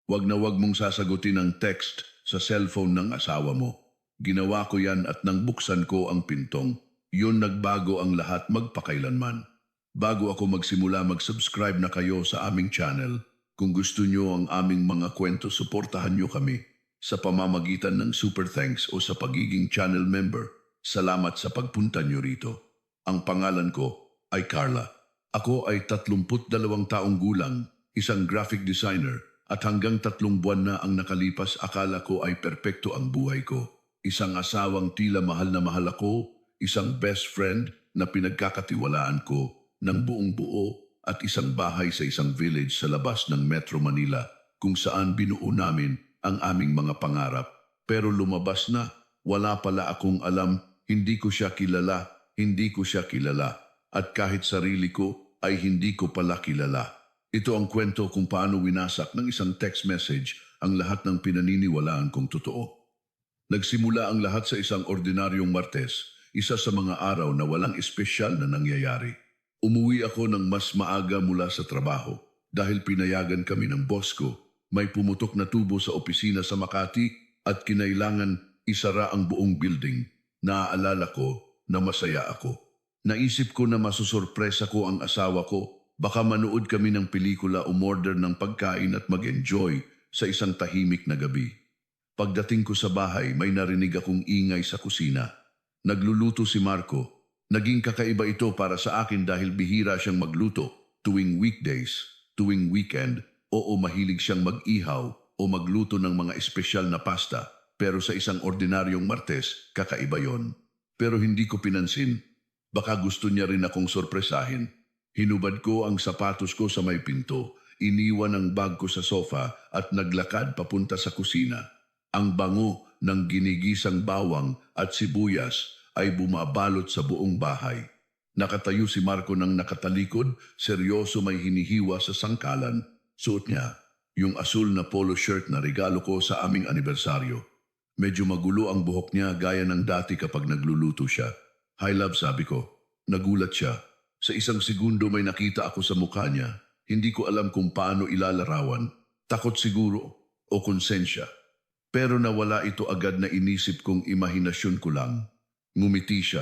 Wag na wag mong sasagutin ang text sa cellphone ng asawa mo. Ginawa ko yan at nang buksan ko ang pintong, yun nagbago ang lahat magpakailanman. Bago ako magsimula mag-subscribe na kayo sa aming channel. Kung gusto nyo ang aming mga kwento, suportahan nyo kami sa pamamagitan ng super thanks o sa pagiging channel member. Salamat sa pagpunta nyo rito. Ang pangalan ko ay Carla. Ako ay 32 taong gulang, isang graphic designer, at hanggang 3 buwan na ang nakalipas akala ko ay perpekto ang buhay ko. Isang asawang tila mahal na mahal ako, isang best friend na pinagkakatiwalaan ko ng buong buo, at isang bahay sa isang village sa labas ng Metro Manila kung saan binuo namin ang aming mga pangarap. Pero lumabas na, wala pala akong alam, hindi ko siya kilala, at kahit sarili ko ay hindi ko pala kilala. Ito ang kwento kung paano winasak ng isang text message ang lahat ng pinaniniwalaan kong totoo. Nagsimula ang lahat sa isang ordinaryong Martes, isa sa mga araw na walang espesyal na nangyayari. Umuwi ako ng mas maaga mula sa trabaho dahil pinayagan kami ng boss ko. May pumutok na tubo sa opisina sa Makati at kinailangan isara ang buong building. Naaalala ko na masaya ako. Naisip ko na masusurpresa ko ang asawa ko. Baka manood kami ng pelikula, umorder ng pagkain at mag-enjoy sa isang tahimik na gabi. Pagdating ko sa bahay, may narinig akong ingay sa kusina. Nagluluto si Marco. Naging kakaiba ito para sa akin dahil bihira siyang magluto tuwing weekdays, tuwing weekend, mahilig siyang mag-ihaw o magluto ng mga espesyal na pasta. Pero sa isang ordinaryong Martes, kakaiba yon. Pero hindi ko pinansin. Baka gusto niya rin akong sorpresahin. Hinubad ko ang sapatos ko sa may pinto, iniwan ang bag ko sa sofa at naglakad papunta sa kusina. Ang bango ng ginigisang bawang at sibuyas ay bumabalot sa buong bahay. Nakatayo si Marco nang nakatalikod, seryoso, may hinihiwa sa sangkalan. Suot niya yung asul na polo shirt na regalo ko sa aming anibersaryo. Medyo magulo ang buhok niya gaya ng dati kapag nagluluto siya. "Hi love," sabi ko. Nagulat siya. Sa isang segundo may nakita ako sa mukha niya. Hindi ko alam kung paano ilalarawan. Takot siguro o konsensya. Pero nawala ito agad na inisip kong imahinasyon ko lang. Ngumiti siya.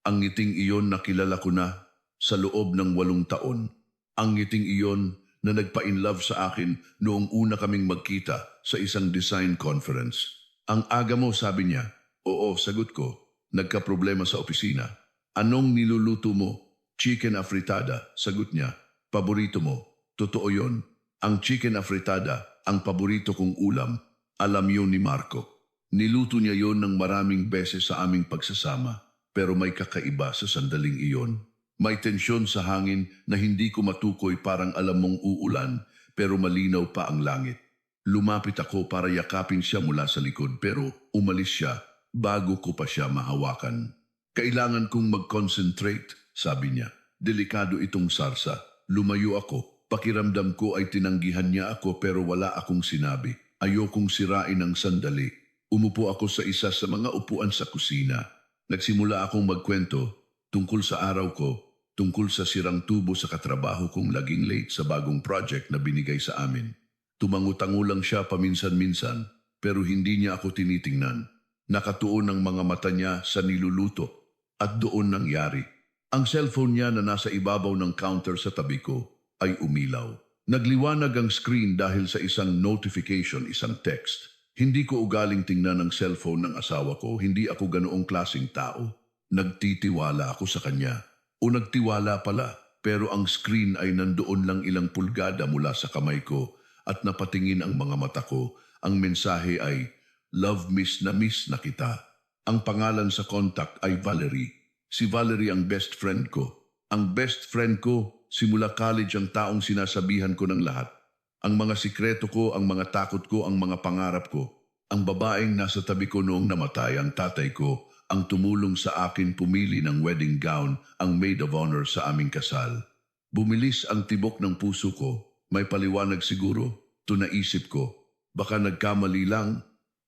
Ang ngiting iyon na kilala ko na sa loob ng 8 taon. Ang ngiting iyon na nagpa-inlove sa akin noong una kaming magkita sa isang design conference. "Ang aga mo," sabi niya. "Oo," sagot ko. "Nagka-problema sa opisina." "Anong niluluto mo?" "Chicken afritada," sagot niya. "Paborito mo." "Totoo yon. Ang chicken afritada, ang paborito kong ulam. Alam yun ni Marco. Niluto niya yon ng maraming beses sa aming pagsasama, pero may kakaiba sa sandaling iyon. May tensyon sa hangin na hindi ko matukoy, parang alam mong uulan, pero malinaw pa ang langit. Lumapit ako para yakapin siya mula sa likod, pero umalis siya bago ko pa siya mahawakan. "Kailangan kong mag-concentrate," sabi niya. "Delikado itong sarsa." Lumayo ako. Pakiramdam ko ay tinanggihan niya ako pero wala akong sinabi. Ayokong sirain ang sandali. Umupo ako sa isa sa mga upuan sa kusina. Nagsimula akong magkwento tungkol sa araw ko, tungkol sa sirang tubo sa katrabaho kong laging late sa bagong project na binigay sa amin. Tumangutango lang siya paminsan-minsan, pero hindi niya ako tinitingnan. Nakatuon ang mga mata niya sa niluluto at doon nangyari. Ang cellphone niya na nasa ibabaw ng counter sa tabi ko ay umilaw. Nagliwanag ang screen dahil sa isang notification, isang text. Hindi ko ugaling tingnan ang cellphone ng asawa ko, hindi ako ganoong klaseng tao. Nagtitiwala ako sa kanya. O nagtiwala pala, pero ang screen ay nandoon lang ilang pulgada mula sa kamay ko at napatingin ang mga mata ko. Ang mensahe ay, "Love, miss na kita." Ang pangalan sa contact ay Valerie. Si Valerie ang best friend ko. Ang best friend ko, simula college, ang taong sinasabihan ko ng lahat. Ang mga sikreto ko, ang mga takot ko, ang mga pangarap ko. Ang babaeng nasa tabi ko noong namatay, ang tatay ko, ang tumulong sa akin pumili ng wedding gown, ang maid of honor sa aming kasal. Bumilis ang tibok ng puso ko. May paliwanag siguro, to naisip ko. Baka nagkamali lang,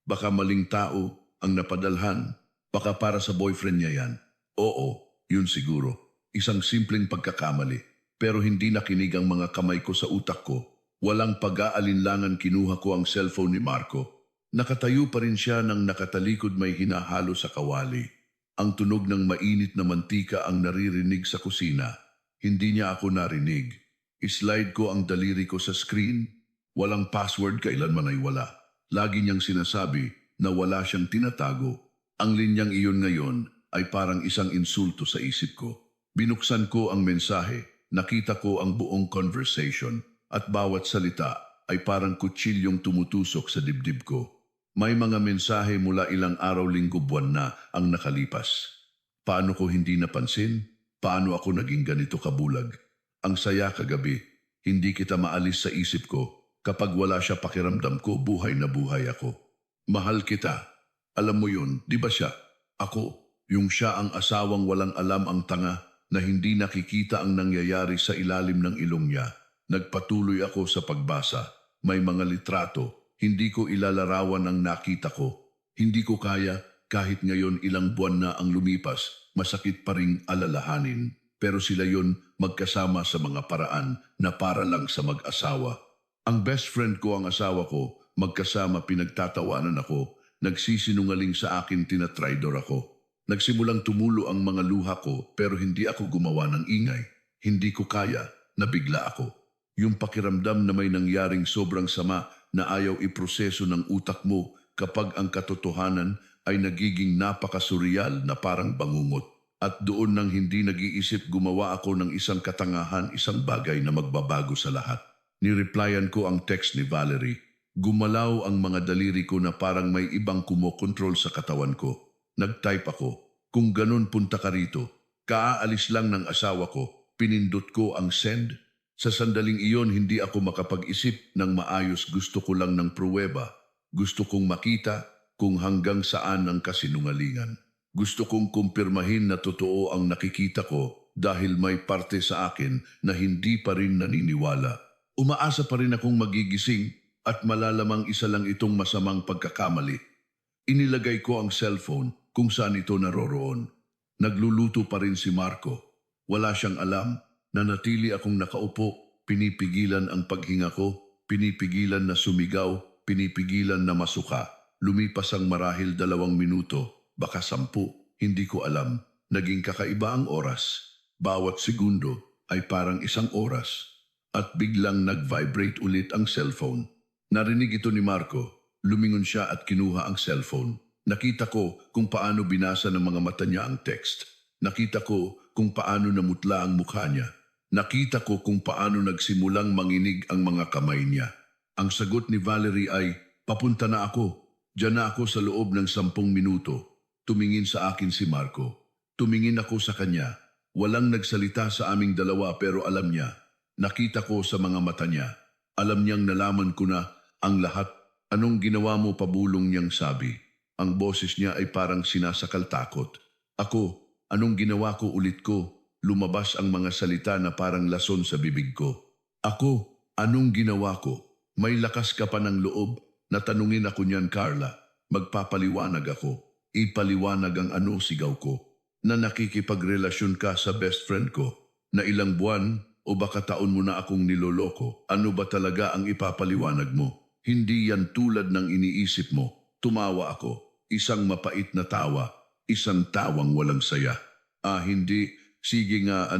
baka maling tao ang napadalhan, baka para sa boyfriend niya yan. Oo, yun siguro. Isang simpleng pagkakamali. Pero hindi nakinig ang mga kamay ko sa utak ko. Walang pag-aalinlangan kinuha ko ang cellphone ni Marco. Nakatayo pa rin siya nang nakatalikod may hinahalo sa kawali. Ang tunog ng mainit na mantika ang naririnig sa kusina. Hindi niya ako narinig. Islide ko ang daliri ko sa screen. Walang password, kailanman ay wala. Lagi niyang sinasabi na wala siyang tinatago. Ang linyang iyon ngayon ay parang isang insulto sa isip ko. Binuksan ko ang mensahe, nakita ko ang buong conversation at bawat salita ay parang kutsilyong tumutusok sa dibdib ko. May mga mensahe mula ilang araw, linggo, buwan na ang nakalipas. Paano ko hindi napansin? Paano ako naging ganito kabulag? Ang saya kagabi, hindi kita maalis sa isip ko. Kapag wala siya pakiramdam ko, buhay na buhay ako. Mahal kita. Alam mo yun, di ba siya? Ako, yung siya ang asawang walang alam, ang tanga na hindi nakikita ang nangyayari sa ilalim ng ilong niya. Nagpatuloy ako sa pagbasa. May mga litrato. Hindi ko ilalarawan ang nakita ko. Hindi ko kaya, kahit ngayon ilang buwan na ang lumipas, masakit pa ring alalahanin. Pero sila yon magkasama sa mga paraan na para lang sa mag-asawa. Ang best friend ko, ang asawa ko, magkasama pinagtatawanan ako, nagsisinungaling sa akin, tinatraidor ako. Nagsimulang tumulo ang mga luha ko pero hindi ako gumawa ng ingay. Hindi ko kaya, nabigla ako. Yung pakiramdam na may nangyaring sobrang sama na ayaw iproseso ng utak mo kapag ang katotohanan ay nagiging napakasurreal na parang bangungot. At doon nang hindi nag-iisip, gumawa ako ng isang katangahan, isang bagay na magbabago sa lahat. Nireplyan ko ang text ni Valerie. Gumalaw ang mga daliri ko na parang may ibang kumokontrol sa katawan ko. Nag-type ako, kung ganun punta ka rito. Kaaalis lang ng asawa ko, pinindot ko ang send. Sa sandaling iyon, hindi ako makapag-isip ng maayos. Gusto ko lang ng pruweba. Gusto kong makita kung hanggang saan ang kasinungalingan. Gusto kong kumpirmahin na totoo ang nakikita ko dahil may parte sa akin na hindi pa rin naniniwala. Umaasa pa rin akong magigising at malalamang isa lang itong masamang pagkakamali. Inilagay ko ang cellphone kung saan ito naroroon. Nagluluto pa rin si Marco. Wala siyang alam. Nanatili akong nakaupo, pinipigilan ang paghinga ko, pinipigilan na sumigaw, pinipigilan na masuka. Lumipas ang marahil 2 minuto, baka 10, hindi ko alam. Naging kakaiba ang oras. Bawat segundo ay parang 1 oras. At biglang nag-vibrate ulit ang cellphone. Narinig ito ni Marco. Lumingon siya at kinuha ang cellphone. Nakita ko kung paano binasa ng mga mata niya ang text. Nakita ko kung paano namutla ang mukha niya. Nakita ko kung paano nagsimulang manginig ang mga kamay niya. Ang sagot ni Valerie ay, papunta na ako. Diyan na ako sa loob ng 10 minuto. Tumingin sa akin si Marco. Tumingin ako sa kanya. Walang nagsalita sa aming dalawa pero alam niya. Nakita ko sa mga mata niya. Alam niyang nalaman ko na ang lahat. Anong ginawa mo, pabulong niyang sabi. Ang boses niya ay parang sinasakal takot. Ako, anong ginawa ko, ulit ko. Lumabas ang mga salita na parang lason sa bibig ko. Ako, anong ginawa ko? May lakas ka pa ng loob na tanungin ako niyan, Carla. Magpapaliwanag ako. Ipaliwanag ang ano, sigaw ko. Na nakikipagrelasyon ka sa best friend ko. Na ilang buwan o baka taon mo na akong niloloko. Ano ba talaga ang ipapaliwanag mo? Hindi yan tulad ng iniisip mo. Tumawa ako. Isang mapait na tawa. Isang tawang walang saya. Hindi. Sige nga,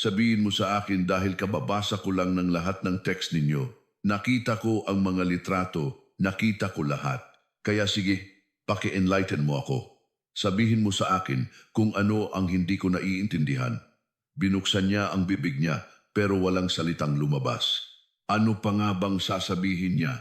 sabihin mo sa akin dahil kababasa ko lang ng lahat ng text ninyo. Nakita ko ang mga litrato, nakita ko lahat. Kaya sige, paki-enlighten mo ako. Sabihin mo sa akin kung ano ang hindi ko naiintindihan. Binuksan niya ang bibig niya pero walang salitang lumabas. Ano pa nga bang sasabihin niya?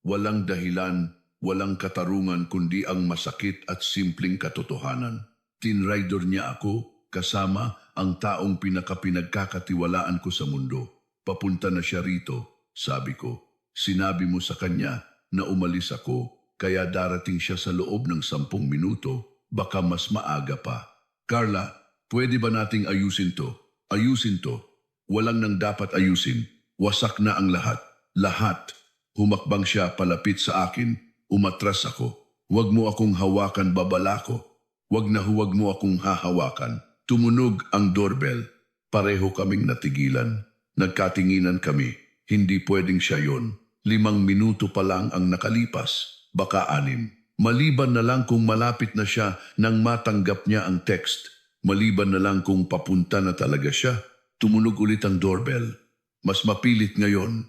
Walang dahilan, walang katarungan kundi ang masakit at simpleng katotohanan. Tinraidor niya ako kasama ang taong pinagkakatiwalaan ko sa mundo. Papunta na siya rito, sabi ko. Sinabi mo sa kanya na umalis ako, kaya darating siya sa loob ng 10 minuto, baka mas maaga pa. Carla, pwede ba nating ayusin to? Ayusin to. Walang nang dapat ayusin. Wasak na ang lahat. Lahat. Humakbang siya palapit sa akin. Umatras ako. Huwag mo akong hawakan, babala ko. Huwag mo akong hahawakan. Tumunog ang doorbell. Pareho kaming natigilan. Nagkatinginan kami. Hindi pwedeng siya yon. 5 minuto pa lang ang nakalipas, baka 6. Maliban na lang kung malapit na siya nang matanggap niya ang text. Maliban na lang kung papunta na talaga siya. Tumunog ulit ang doorbell. Mas mapilit ngayon.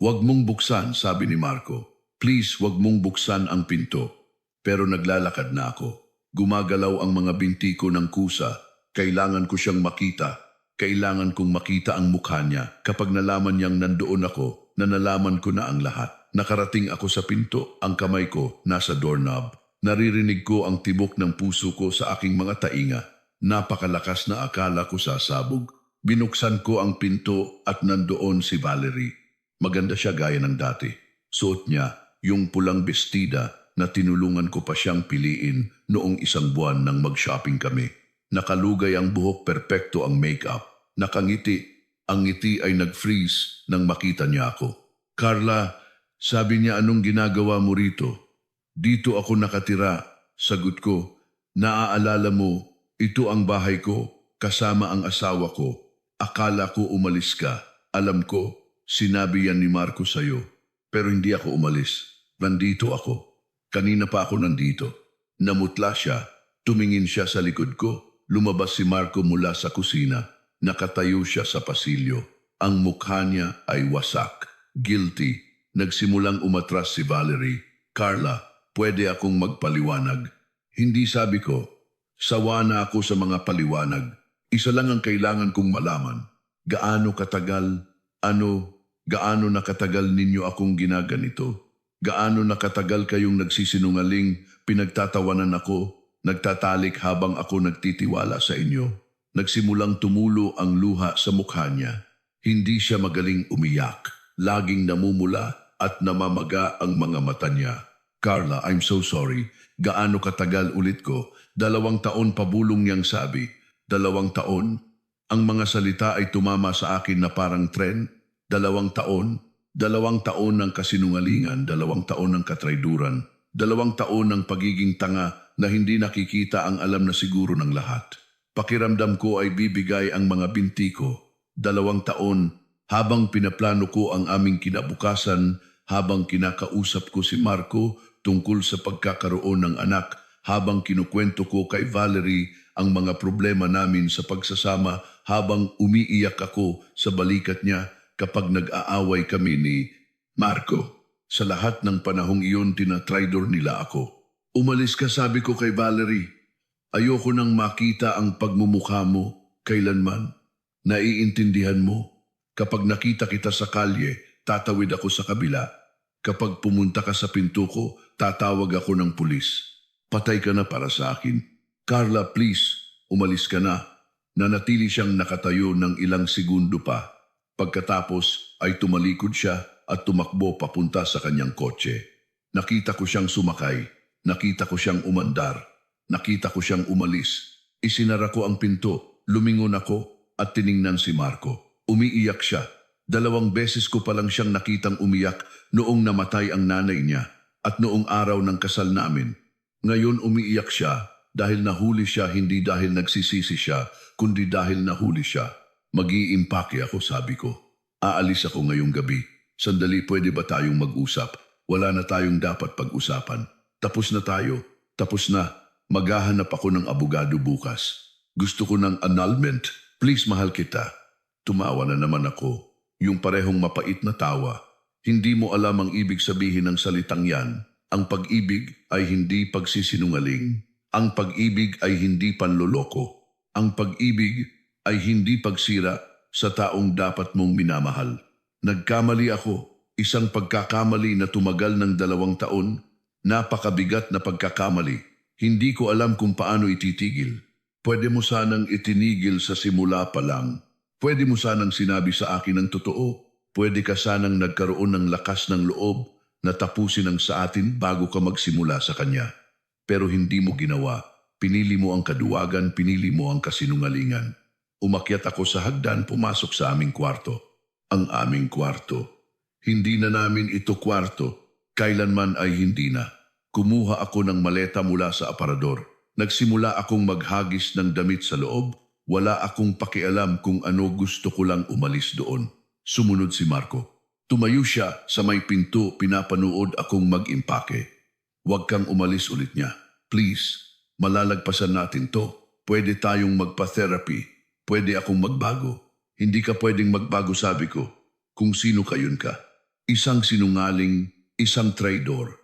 Huwag mong buksan, sabi ni Marco. Please, huwag mong buksan ang pinto. Pero naglalakad na ako. Gumagalaw ang mga binti ko ng kusa. Kailangan ko siyang makita. Kailangan kong makita ang mukha niya. Kapag nalaman niyang nandoon ako, na nalaman ko na ang lahat. Nakarating ako sa pinto, ang kamay ko nasa doorknob. Naririnig ko ang tibok ng puso ko sa aking mga tainga. Napakalakas na akala ko sasabog. Binuksan ko ang pinto at nandoon si Valerie. Maganda siya gaya ng dati. Suot niya yung pulang bestida na tinulungan ko pa siyang piliin noong 1 buwan nang mag-shopping kami. Nakalugay ang buhok, perpekto ang makeup. Nakangiti. Ang ngiti ay nag-freeze nang makita niya ako. Carla, sabi niya, anong ginagawa mo rito? Dito ako nakatira. Sagot ko, naaalala mo, ito ang bahay ko, kasama ang asawa ko. Akala ko umalis ka. Alam ko, sinabi yan ni Marco sa'yo. Pero hindi ako umalis. Nandito ako. Kanina pa ako nandito. Namutla siya. Tumingin siya sa likod ko. Lumabas si Marco mula sa kusina. Nakatayo siya sa pasilyo. Ang mukha niya ay wasak. Guilty. Nagsimulang umatras si Valerie. Carla, pwede akong magpaliwanag. Hindi, sabi ko. Sawa na ako sa mga paliwanag. Isa lang ang kailangan kong malaman. Gaano nakatagal ninyo akong ginaganito? Gaano nakatagal kayong nagsisinungaling, pinagtatawanan ako, nagtatalik habang ako nagtitiwala sa inyo? Nagsimulang tumulo ang luha sa mukha niya. Hindi siya magaling umiyak. Laging namumula at namamaga ang mga mata niya. Carla, I'm so sorry. Gaano katagal, ulit ko? 2 taon, pabulong niyang sabi. 2 taon? Ang mga salita ay tumama sa akin na parang tren. 2 taon? 2 taon ng kasinungalingan, 2 taon ng katrayduran, 2 taon ng pagiging tanga na hindi nakikita ang alam na siguro ng lahat. Pakiramdam ko ay bibigay ang mga binti ko. 2 taon habang pinaplano ko ang aming kinabukasan, habang kinakausap ko si Marco tungkol sa pagkakaroon ng anak, habang kinukwento ko kay Valerie ang mga problema namin sa pagsasama, habang umiiyak ako sa balikat niya kapag nag-aaway kami ni Marco. Sa lahat ng panahong iyon, tinatraidor nila ako. Umalis ka, sabi ko kay Valerie. Ayoko nang makita ang pagmumukha mo kailanman. Naiintindihan mo? Kapag nakita kita sa kalye, tatawid ako sa kabila. Kapag pumunta ka sa pinto ko, tatawag ako ng pulis. Patay ka na para sa akin. Carla, please, umalis ka na. Nanatili siyang nakatayo ng ilang segundo pa. Pagkatapos ay tumalikod siya at tumakbo papunta sa kanyang kotse. Nakita ko siyang sumakay. Nakita ko siyang umandar. Nakita ko siyang umalis. Isinara ko ang pinto. Lumingon ako at tiningnan si Marco. Umiiyak siya. 2 beses ko pa lang siyang nakitang umiyak noong namatay ang nanay niya at noong araw ng kasal namin. Ngayon umiiyak siya dahil nahuli siya, hindi dahil nagsisisi siya, kundi dahil nahuli siya. Mag-iimpake ako, sabi ko. Aalis ako ngayong gabi. Sandali, pwede ba tayong mag-usap? Wala na tayong dapat pag-usapan. Tapos na tayo. Tapos na. Maghahanap ako ng abogado bukas. Gusto ko ng annulment. Please, mahal kita. Tumawa na naman ako. Yung parehong mapait na tawa. Hindi mo alam ang ibig sabihin ng salitang yan. Ang pag-ibig ay hindi pagsisinungaling. Ang pag-ibig ay hindi panloloko. Ang pag-ibig ay hindi pagsira sa taong dapat mong minamahal. Nagkamali ako. Isang pagkakamali na tumagal ng 2 taon. Napakabigat na pagkakamali. Hindi ko alam kung paano ititigil. Pwede mo sanang itinigil sa simula pa lang. Pwede mo sanang sinabi sa akin ang totoo. Pwede ka sanang nagkaroon ng lakas ng loob na tapusin ang sa atin bago ka magsimula sa kanya. Pero hindi mo ginawa. Pinili mo ang kaduwagan, pinili mo ang kasinungalingan. Umakyat ako sa hagdan, pumasok sa aming kwarto. Ang aming kwarto. Hindi na namin ito kwarto. Kailanman ay hindi na. Kumuha ako ng maleta mula sa aparador. Nagsimula akong maghagis ng damit sa loob. Wala akong pakialam kung ano, gusto ko lang umalis doon. Sumunod si Marco. Tumayo siya sa may pinto, pinapanood akong mag-impake. Huwag kang umalis ulit niya. Please, malalagpasan natin to. Pwede tayong magpa-therapy. Pwede akong magbago. Hindi ka pwedeng magbago, sabi ko. Kung sino ka yun ka. Isang sinungaling, isang traidor.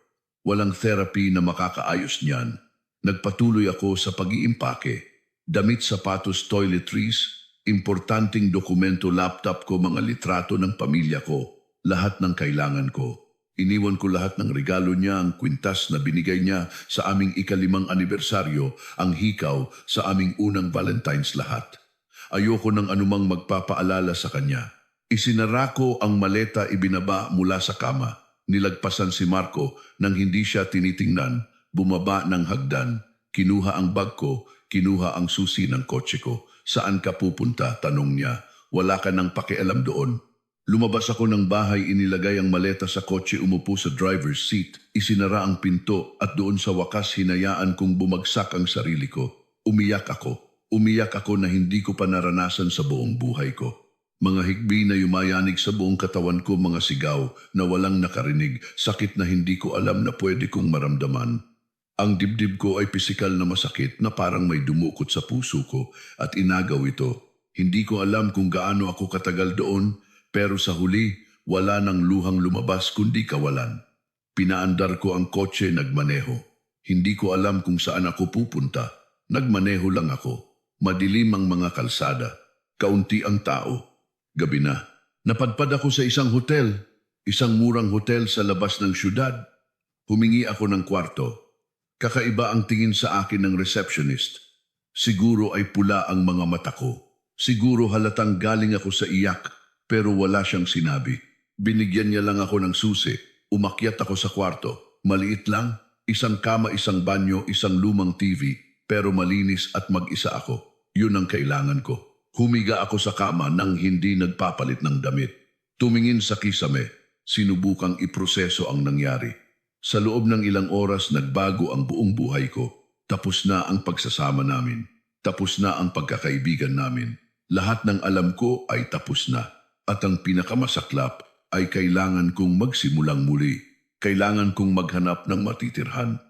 Walang therapy na makakaayos niyan. Nagpatuloy ako sa pag-iimpake. Damit, sapatos, toiletries, importanteng dokumento, laptop ko, mga litrato ng pamilya ko. Lahat ng kailangan ko. Iniwan ko lahat ng regalo niya, ang kwintas na binigay niya sa aming ika-5 anibersaryo, ang hikaw sa aming unang Valentine's, lahat. Ayoko ng anumang magpapaalala sa kanya. Isinara ko ang maleta, ibinaba mula sa kama. Nilagpasan si Marco nang hindi siya tinitingnan. Bumaba ng hagdan. Kinuha ang bag ko, kinuha ang susi ng kotse ko. Saan ka pupunta? Tanong niya. Wala ka nang pakialam doon. Lumabas ako ng bahay, inilagay ang maleta sa kotse, umupo sa driver's seat, isinara ang pinto at doon sa wakas hinayaan kong bumagsak ang sarili ko. Umiyak ako. Umiyak ako na hindi ko pa naranasan sa buong buhay ko. Mga hikbi na yumayanig sa buong katawan ko, mga sigaw na walang nakarinig, sakit na hindi ko alam na pwede kong maramdaman. Ang dibdib ko ay pisikal na masakit na parang may dumukot sa puso ko at inagaw ito. Hindi ko alam kung gaano ako katagal doon, pero sa huli, wala nang luhang lumabas kundi kawalan. Pinaandar ko ang kotse, nagmaneho. Hindi ko alam kung saan ako pupunta. Nagmaneho lang ako. Madilim ang mga kalsada. Kaunti ang tao. Gabi na. Napadpad ako sa isang hotel. Isang murang hotel sa labas ng syudad. Humingi ako ng kwarto. Kakaiba ang tingin sa akin ng receptionist. Siguro ay pula ang mga mata ko. Siguro halatang galing ako sa iyak. Pero wala siyang sinabi. Binigyan niya lang ako ng susi. Umakyat ako sa kwarto. Maliit lang, isang kama, isang banyo, isang lumang TV, pero malinis at mag-isa ako. Yun ang kailangan ko. Humiga ako sa kama nang hindi nagpapalit ng damit. Tumingin sa kisame. Sinubukang iproseso ang nangyari. Sa loob ng ilang oras, nagbago ang buong buhay ko. Tapos na ang pagsasama namin. Tapos na ang pagkakaibigan namin. Lahat ng alam ko ay tapos na. At ang pinakamasaklap ay kailangan kong magsimulang muli. Kailangan kong maghanap ng matitirhan.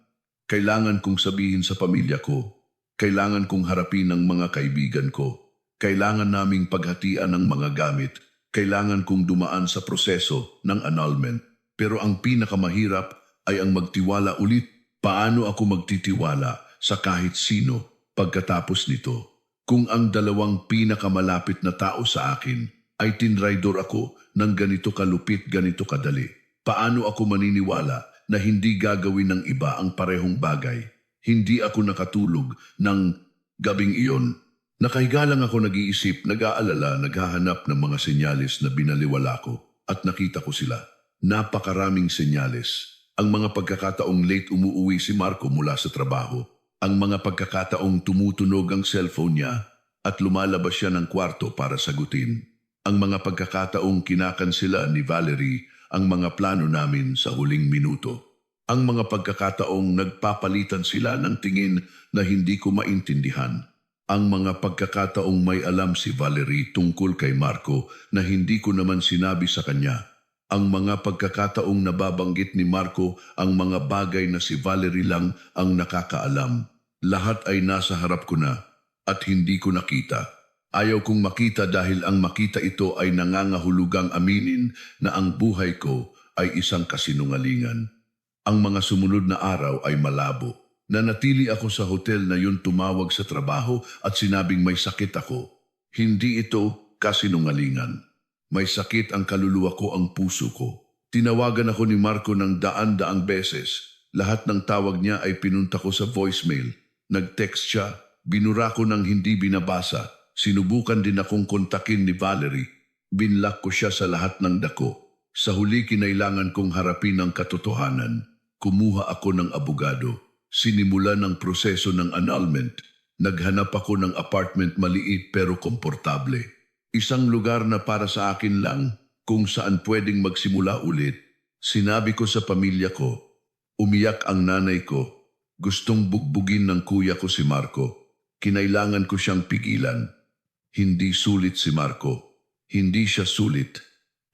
Kailangan kong sabihin sa pamilya ko. Kailangan kong harapin ang mga kaibigan ko. Kailangan naming paghatian ng mga gamit. Kailangan kong dumaan sa proseso ng annulment. Pero ang pinakamahirap ay ang magtiwala ulit. Paano ako magtitiwala sa kahit sino pagkatapos nito? Kung ang dalawang pinakamalapit na tao sa akin ay tinraidor ako ng ganito kalupit, ganito kadali. Paano ako maniniwala na hindi gagawin ng iba ang parehong bagay? Hindi ako nakatulog ng gabing iyon. Nakahiga lang ako, nag-iisip, nag-aalala, naghahanap ng mga senyales na binaliwala ko at nakita ko sila. Napakaraming senyales. Ang mga pagkakataong late umuuwi si Marco mula sa trabaho. Ang mga pagkakataong tumutunog ang cellphone niya at lumalabas siya ng kwarto para sagutin. Ang mga pagkakataong kinakansela ni Valerie ang mga plano namin sa huling minuto. Ang mga pagkakataong nagpapalitan sila ng tingin na hindi ko maintindihan. Ang mga pagkakataong may alam si Valerie tungkol kay Marco na hindi ko naman sinabi sa kanya. Ang mga pagkakataong nababanggit ni Marco ang mga bagay na si Valerie lang ang nakakaalam. Lahat ay nasa harap ko na at hindi ko nakita. Ayaw kong makita dahil ang makita ito ay nangangahulugang aminin na ang buhay ko ay isang kasinungalingan. Ang mga sumunod na araw ay malabo. Nanatili ako sa hotel na yun, tumawag sa trabaho at sinabing may sakit ako. Hindi ito kasinungalingan. May sakit ang kaluluwa ko, ang puso ko. Tinawagan ako ni Marco ng daan-daang beses. Lahat ng tawag niya ay pinunta ko sa voicemail. Nag-text siya, binura ko ng hindi binabasa. Sinubukan din akong kontakin ni Valerie. Binlock ko siya sa lahat ng dako. Sa huli, kinailangan kong harapin ang katotohanan. Kumuha ako ng abogado. Sinimulan ang proseso ng annulment. Naghanap ako ng apartment, maliit pero komportable. Isang lugar na para sa akin lang, kung saan pwedeng magsimula ulit. Sinabi ko sa pamilya ko. Umiyak ang nanay ko. Gustong bugbugin ng kuya ko si Marco. Kinailangan ko siyang pigilan. Hindi sulit si Marco. Hindi siya sulit.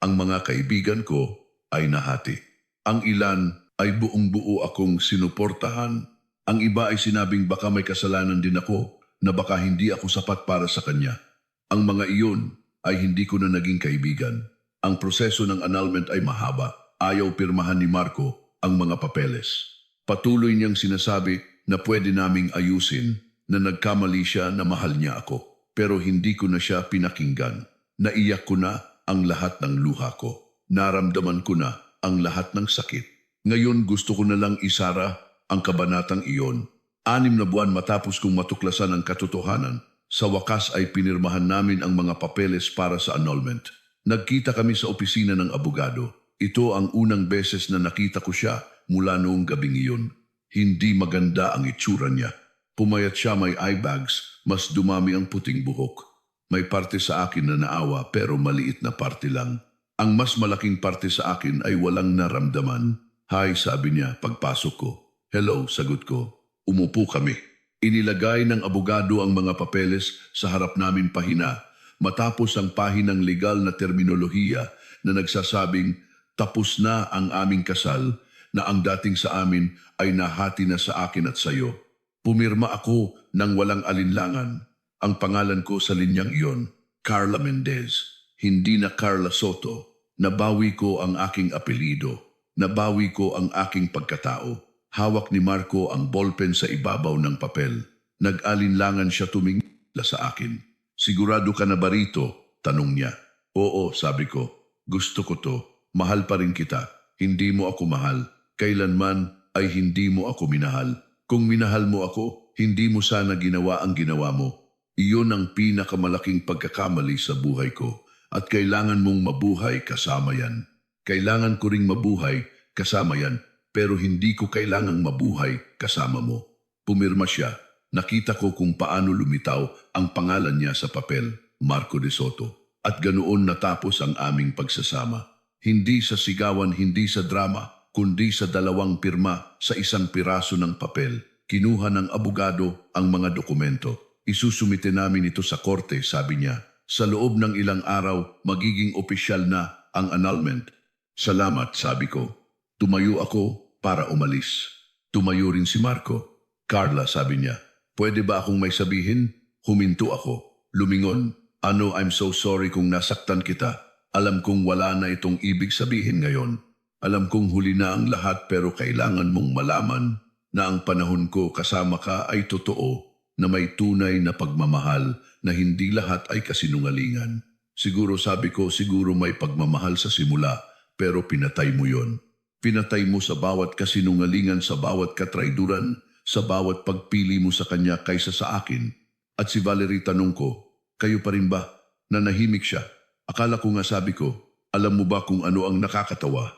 Ang mga kaibigan ko ay nahati. Ang ilan ay buong buo akong sinuportahan. Ang iba ay sinabing baka may kasalanan din ako na baka hindi ako sapat para sa kanya. Ang mga iyon ay hindi ko na naging kaibigan. Ang proseso ng annulment ay mahaba. Ayaw pirmahan ni Marco ang mga papeles. Patuloy niyang sinasabi na pwede naming ayusin na nagkamali siya na mahal niya ako. Pero hindi ko na siya pinakinggan. Naiyak ko na ang lahat ng luha ko. Naramdaman ko na ang lahat ng sakit. Ngayon gusto ko na lang isara ang kabanatang iyon. 6 na buwan matapos kong matuklasan ang katotohanan, sa wakas ay pinirmahan namin ang mga papeles para sa annulment. Nagkita kami sa opisina ng abogado. Ito ang unang beses na nakita ko siya mula noong gabing iyon. Hindi maganda ang itsura niya. Pumayat siya, may eye bags, mas dumami ang puting buhok. May parte sa akin na naawa pero maliit na parte lang. Ang mas malaking parte sa akin ay walang naramdaman. Hi, sabi niya pagpasok ko. Hello, sagot ko. Umupo kami. Inilagay ng abogado ang mga papeles sa harap namin pahina matapos ang pahinang legal na terminolohiya na nagsasabing tapos na ang aming kasal na ang dating sa amin ay nahati na sa akin at sa iyo. Pumirma ako ng walang alinlangan. Ang pangalan ko sa linyang iyon, Carla Mendez, hindi na Carla Soto. Nabawi ko ang aking apelido. Nabawi ko ang aking pagkatao. Hawak ni Marco ang ballpen sa ibabaw ng papel. Nag-alinlangan siya tumingala sa akin. Sigurado ka na ba rito? Tanong niya. Oo, sabi ko. Gusto ko to. Mahal pa rin kita. Hindi mo ako mahal. Kailanman ay hindi mo ako minahal. Kung minahal mo ako, hindi mo sana ginawa ang ginawa mo. Iyon ang pinakamalaking pagkakamali sa buhay ko. At kailangan mong mabuhay kasama yan. Kailangan ko ring mabuhay kasama yan. Pero hindi ko kailangang mabuhay kasama mo. Pumirma siya. Nakita ko kung paano lumitaw ang pangalan niya sa papel, Marco de Soto. At ganoon natapos ang aming pagsasama. Hindi sa sigawan, hindi sa drama, kundi sa 2 pirma sa isang piraso ng papel. Kinuha ng abogado ang mga dokumento. Isusumite namin ito sa korte, sabi niya. Sa loob ng ilang araw, magiging opisyal na ang annulment. Salamat, sabi ko. Tumayo ako para umalis. Tumayo rin si Marco. Carla, sabi niya. Pwede ba akong may sabihin? Huminto ako. Lumingon. Ano, I'm so sorry kung nasaktan kita. Alam kong wala na itong ibig sabihin ngayon. Alam kong huli na ang lahat pero kailangan mong malaman na ang panahon ko kasama ka ay totoo, na may tunay na pagmamahal na hindi lahat ay kasinungalingan. Siguro sabi ko, siguro may pagmamahal sa simula, pero pinatay mo yon. Pinatay mo sa bawat kasinungalingan, sa bawat katrayduran, sa bawat pagpili mo sa kanya kaysa sa akin. At si Valerie, tanong ko, kayo pa rin ba? Nanahimik siya. Akala ko nga, sabi ko, alam mo ba kung ano ang nakakatawa?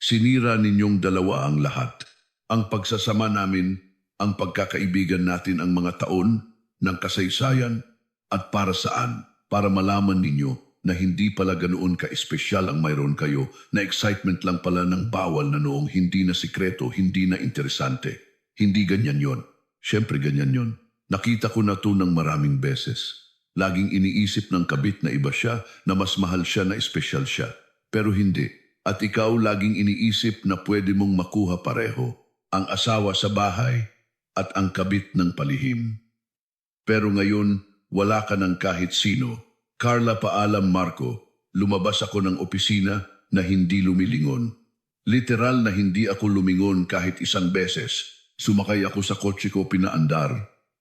Sinira ninyong dalawa ang lahat. Ang pagsasama namin, ang pagkakaibigan natin, ang mga taon ng kasaysayan. At para saan? Para malaman ninyo na hindi pala ganoon ka-espesyal ang mayroon kayo, na excitement lang pala ng bawal na noong hindi na sikreto, hindi na interesante. Hindi ganyan yon. Siyempre ganyan yon. Nakita ko na to ng maraming beses. Laging iniisip ng kabit na iba siya, na mas mahal siya, na espesyal siya. Pero hindi. At ikaw laging iniisip na pwede mong makuha pareho, ang asawa sa bahay at ang kabit ng palihim. Pero ngayon, wala ka ng kahit sino. Carla, paalam Marco. Lumabas ako ng opisina na hindi lumilingon. Literal na hindi ako lumingon kahit isang beses. Sumakay ako sa kotse ko, pinaandar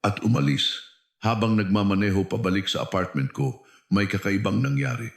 at umalis. Habang nagmamaneho pabalik sa apartment ko, may kakaibang nangyari.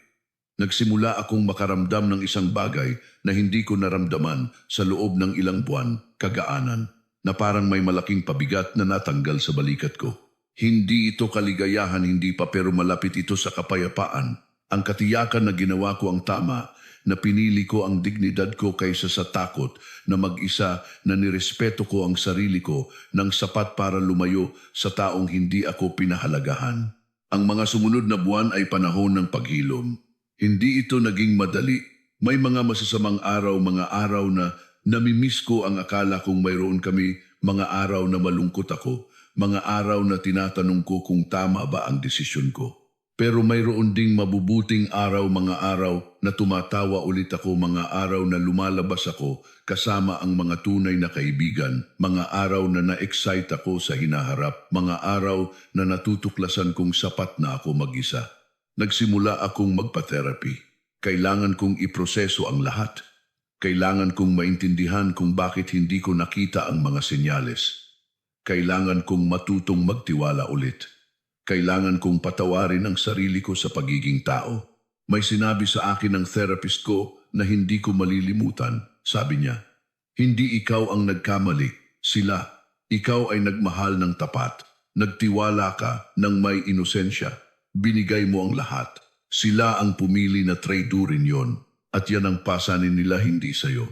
Nagsimula akong makaramdam ng isang bagay na hindi ko naramdaman sa loob ng ilang buwan, kagaanan, na parang may malaking pabigat na natanggal sa balikat ko. Hindi ito kaligayahan, hindi pa, pero malapit ito sa kapayapaan. Ang katiyakan na ginawa ko ang tama, na pinili ko ang dignidad ko kaysa sa takot, na mag-isa, na nirespeto ko ang sarili ko ng sapat para lumayo sa taong hindi ako pinahalagahan. Ang mga sumunod na buwan ay panahon ng paghilom. Hindi ito naging madali. May mga masasamang araw, mga araw na namimiss ko ang akala kong mayroon kami, mga araw na malungkot ako, mga araw na tinatanong ko kung tama ba ang desisyon ko. Pero mayroon ding mabubuting araw, mga araw na tumatawa ulit ako, mga araw na lumalabas ako kasama ang mga tunay na kaibigan, mga araw na na-excite ako sa hinaharap, mga araw na natutuklasan kong sapat na ako mag-isa. Nagsimula akong magpa-therapy. Kailangan kong iproseso ang lahat. Kailangan kong maintindihan kung bakit hindi ko nakita ang mga senyales. Kailangan kong matutong magtiwala ulit. Kailangan kong patawarin ang sarili ko sa pagiging tao. May sinabi sa akin ng therapist ko na hindi ko malilimutan. Sabi niya, hindi ikaw ang nagkamali, sila. Ikaw ay nagmahal ng tapat. Nagtiwala ka ng may inosensya. Binigay mo ang lahat. Sila ang pumili na traidorin yon. At yan ang pasanin nila, hindi sayo.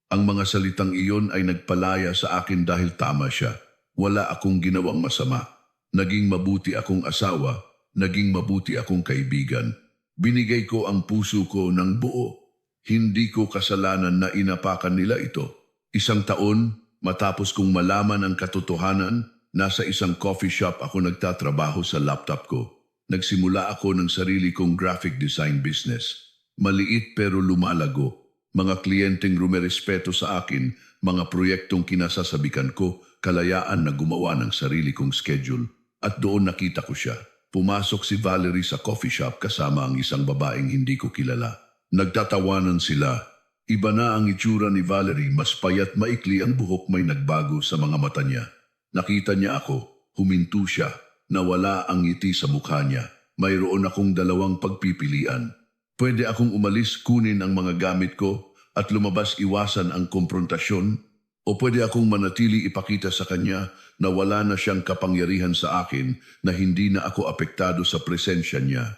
Ang mga salitang iyon ay nagpalaya sa akin dahil tama siya. Wala akong ginawang masama. Naging mabuti akong asawa, naging mabuti akong kaibigan. Binigay ko ang puso ko ng buo. Hindi ko kasalanan na inapakan nila ito. 1 taon, matapos kong malaman ang katotohanan, nasa isang coffee shop ako nagtatrabaho sa laptop ko. Nagsimula ako ng sarili kong graphic design business. Maliit pero lumalago. Mga kliyenteng rumerespeto sa akin, mga proyektong kinasasabikan ko, kalayaan na gumawa ng sarili kong schedule. At doon nakita ko siya. Pumasok si Valerie sa coffee shop kasama ang isang babaeng hindi ko kilala. Nagtatawanan sila. Iba na ang itsura ni Valerie, mas payat, maikli ang buhok, may nagbago sa mga mata niya. Nakita niya ako, huminto siya, nawala ang ngiti sa mukha niya. Mayroon akong 2 pagpipilian. Pwede akong umalis, kunin ang mga gamit ko at lumabas, iwasan ang konfrontasyon. O pwede akong manatili, ipakita sa kanya na wala na siyang kapangyarihan sa akin, na hindi na ako apektado sa presensya niya.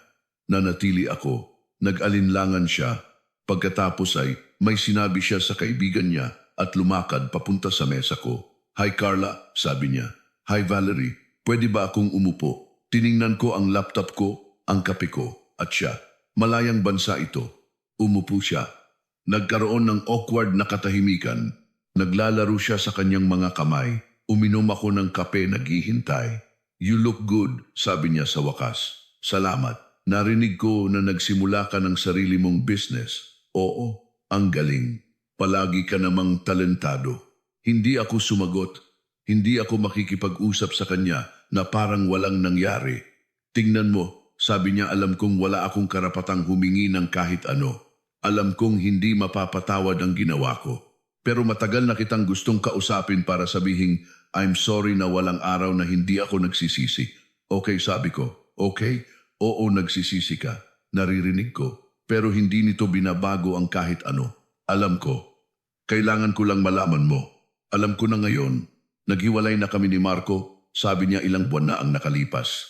Nanatili ako. Nag-alinlangan siya. Pagkatapos ay may sinabi siya sa kaibigan niya at lumakad papunta sa mesa ko. "Hi Carla," sabi niya. "Hi Valerie, pwede ba akong umupo?" Tiningnan ko ang laptop ko, ang kape ko, at siya. Malayang bansa ito. Umupo siya. Nagkaroon ng awkward na katahimikan. Naglalaro siya sa kanyang mga kamay. Uminom ako ng kape, naghihintay. "You look good," sabi niya sa wakas. "Salamat. Narinig ko na nagsimula ka ng sarili mong business." "Oo, ang galing. Palagi ka namang talentado." Hindi ako sumagot. Hindi ako makikipag-usap sa kanya na parang walang nangyari. "Tingnan mo," sabi niya, "alam kong wala akong karapatang humingi ng kahit ano. Alam kong hindi mapapatawad ang ginawa ko. Pero matagal na kitang gustong kausapin para sabihing, I'm sorry na walang araw na hindi ako nagsisisi." "Okay," sabi ko. "Okay, oo, nagsisisi ka. Naririnig ko. Pero hindi nito binabago ang kahit ano. Alam ko. Kailangan ko lang malaman mo. Alam ko na ngayon. Naghiwalay na kami ni Marco." Sabi niya, "Ilang buwan na ang nakalipas."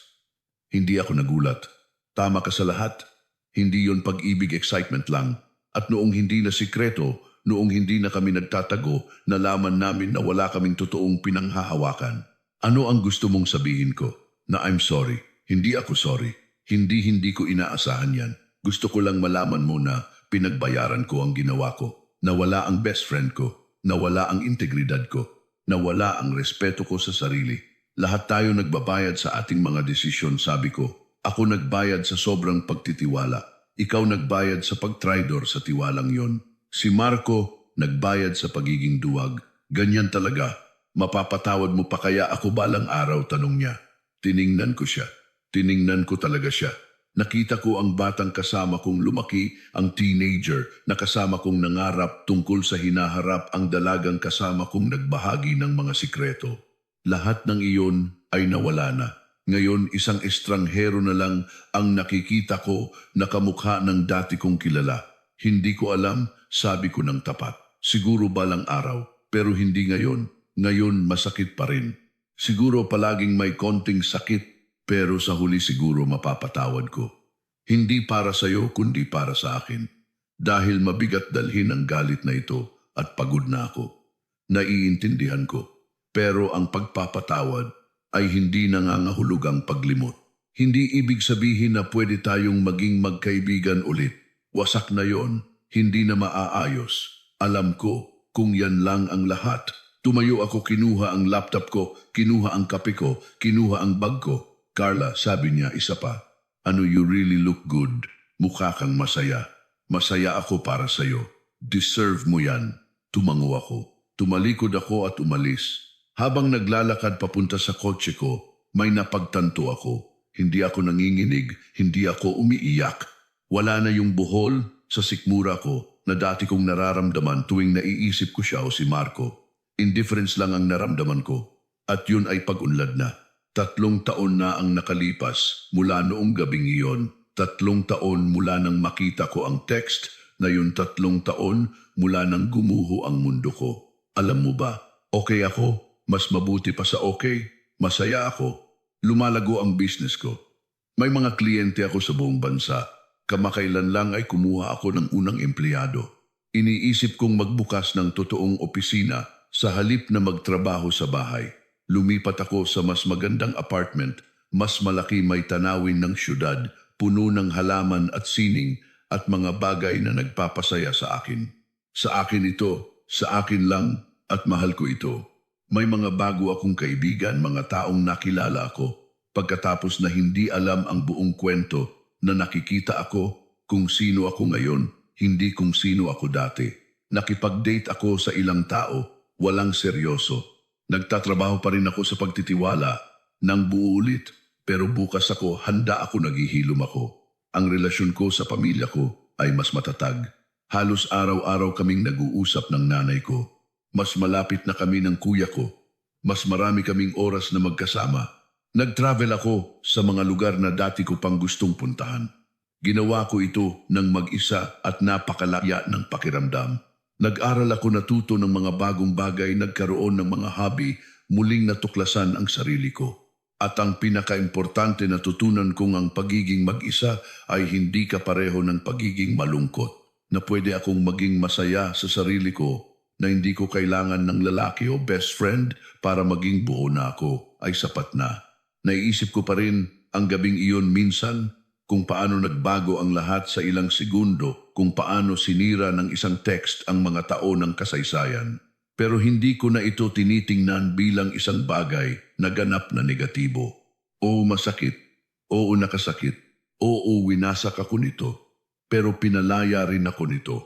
Hindi ako nagulat. Tama ka sa lahat. Hindi yon pag-ibig, excitement lang. At noong hindi na sikreto, noong hindi na kami nagtatago, nalaman namin na wala kaming totoong pinanghahawakan. Ano ang gusto mong sabihin ko? Na I'm sorry. Hindi ako sorry. Hindi ko inaasahan yan. Gusto ko lang malaman mo na pinagbayaran ko ang ginawa ko. Nawala ang best friend ko. Nawala ang integridad ko. Nawala ang respeto ko sa sarili. Lahat tayo nagbabayad sa ating mga desisyon, sabi ko. Ako nagbayad sa sobrang pagtitiwala. Ikaw nagbayad sa pagtraidor sa tiwalang yon. Si Marco nagbayad sa pagiging duwag. Ganyan talaga. Mapapatawad mo pa kaya ako balang araw, tanong niya. Tiningnan ko siya. Tiningnan ko talaga siya. Nakita ko ang batang kasama kong lumaki, ang teenager na kasama kong nangarap tungkol sa hinaharap, ang dalagang kasama kong nagbahagi ng mga sikreto. Lahat ng iyon ay nawala na. Ngayon, isang estranghero na lang ang nakikita ko na kamukha ng dati kong kilala. Hindi ko alam, sabi ko ng tapat. Siguro balang araw, pero hindi ngayon. Ngayon masakit pa rin. Siguro palaging may konting sakit, pero sa huli siguro mapapatawad ko. Hindi para sa iyo, kundi para sa akin. Dahil mabigat dalhin ang galit na ito at pagod na ako. Naiintindihan ko. Pero ang pagpapatawad ay hindi nangangahulugang paglimot. Hindi ibig sabihin na pwede tayong maging magkaibigan ulit. Wasak na yon, hindi na maaayos. Alam ko kung yan lang ang lahat. Tumayo ako, kinuha ang laptop ko, kinuha ang kape ko, kinuha ang bag ko. Carla, sabi niya, isa pa. You really look good. Mukha kang masaya. Masaya ako para sa'yo. Deserve mo yan. Tumango ako. Tumalikod ako at umalis. Habang naglalakad papunta sa kotse ko, may napagtanto ako. Hindi ako nanginginig, hindi ako umiiyak. Wala na yung buhol sa sikmura ko na dati kong nararamdaman tuwing naiisip ko siya o si Marco. Indifference lang ang naramdaman ko. At yun ay pag-unlad na. 3 taon na ang nakalipas mula noong gabing iyon. 3 taon mula nang makita ko ang text na yun 3 taon mula nang gumuho ang mundo ko. Alam mo ba, okay ako. Mas mabuti pa sa okay. Masaya ako. Lumalago ang business ko. May mga kliyente ako sa buong bansa. Kamakailan lang ay kumuha ako ng unang empleyado. Iniisip kong magbukas ng totoong opisina sa halip na magtrabaho sa bahay. Lumipat ako sa mas magandang apartment, mas malaki may tanawin ng syudad, puno ng halaman at sining at mga bagay na nagpapasaya sa akin. Sa akin ito, sa akin lang at mahal ko ito. May mga bago akong kaibigan, mga taong nakilala ako. Pagkatapos na hindi alam ang buong kwento na nakikita ako kung sino ako ngayon, hindi kung sino ako dati. Nakipag-date ako sa ilang tao, walang seryoso. Nagtatrabaho pa rin ako sa pagtitiwala ng buo ulit, pero bukas handa ako, naghihilom ako. Ang relasyon ko sa pamilya ko ay mas matatag. Halos araw-araw kaming nag-uusap ng nanay ko. Mas malapit na kami ng kuya ko. Mas marami kaming oras na magkasama. Nag-travel ako sa mga lugar na dati ko pang gustong puntahan. Ginawa ko ito ng mag-isa at napakalaya ng pakiramdam. Nag-aral ako, natuto ng mga bagong bagay, nagkaroon ng mga hobby, muling natuklasan ang sarili ko. At ang pinaka-importante, natutunan kong ang pagiging mag-isa ay hindi kapareho ng pagiging malungkot. Na pwede akong maging masaya sa sarili ko, na hindi ko kailangan ng lalaki o best friend para maging buo na ako, ay sapat na. Naiisip ko pa rin ang gabing iyon minsan, kung paano nagbago ang lahat sa ilang segundo, kung paano sinira ng isang text ang mga taon ng kasaysayan. Pero hindi ko na ito tinitingnan bilang isang bagay na ganap na negatibo. Oo, masakit. Oo, nakasakit. Oo, winasak ako nito. Pero pinalaya rin ako nito.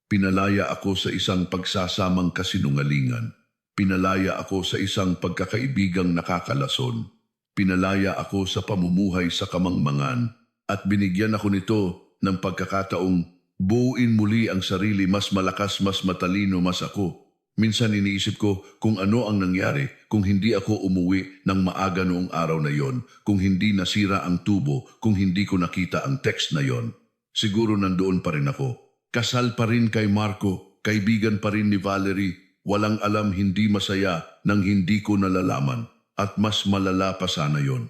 Pinalaya ako sa isang pagsasamang kasinungalingan. Pinalaya ako sa isang pagkakaibigang nakakalason. Pinalaya ako sa pamumuhay sa kamangmangan. At binigyan ako nito ng pagkakataong buuin muli ang sarili, mas malakas, mas matalino, mas ako. Minsan iniisip ko kung ano ang nangyari kung hindi ako umuwi ng maaga noong araw na yon, kung hindi nasira ang tubo, kung hindi ko nakita ang text na yon. Siguro nandoon pa rin ako. Kasal pa rin kay Marco, kaibigan pa rin ni Valerie, walang alam, hindi masaya nang hindi ko nalalaman, at mas malala pa sana yon.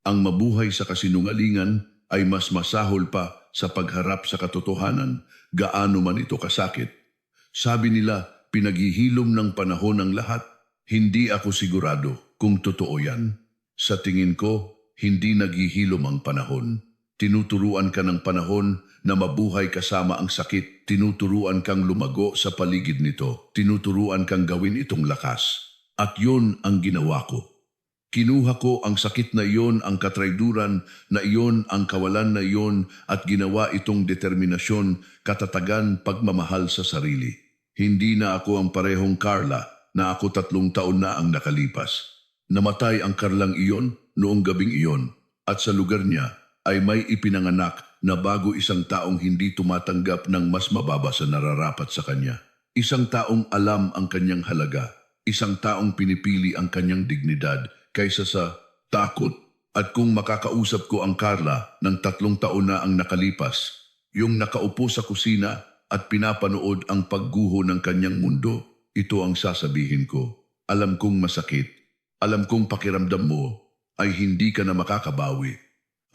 Ang mabuhay sa kasinungalingan ay mas masahol pa sa pagharap sa katotohanan, gaano man ito kasakit. Sabi nila, pinaghihilom ng panahon ang lahat. Hindi ako sigurado kung totoo yan. Sa tingin ko, hindi naghihilom ang panahon. Tinuturuan ka ng panahon na mabuhay kasama ang sakit. Tinuturuan kang lumago sa paligid nito. Tinuturuan kang gawin itong lakas. At yun ang ginawa ko. Kinuha ko ang sakit na iyon, ang katrayduran na iyon, ang kawalan na iyon, at ginawa itong determinasyon, katatagan, pagmamahal sa sarili. Hindi na ako ang parehong Carla na ako 3 taon na ang nakalipas. Namatay ang Carlang iyon noong gabing iyon, at sa lugar niya ay may ipinanganak na bago, isang taong hindi tumatanggap ng mas mababa sa nararapat sa kanya. Isang taong alam ang kanyang halaga. Isang taong pinipili ang kanyang dignidad kaysa sa takot. At kung makakausap ko ang Carla ng 3 taon na ang nakalipas, yung nakaupo sa kusina at pinapanood ang pagguho ng kanyang mundo, ito ang sasabihin ko. Alam kong masakit. Alam kong pakiramdam mo ay hindi ka na makakabawi.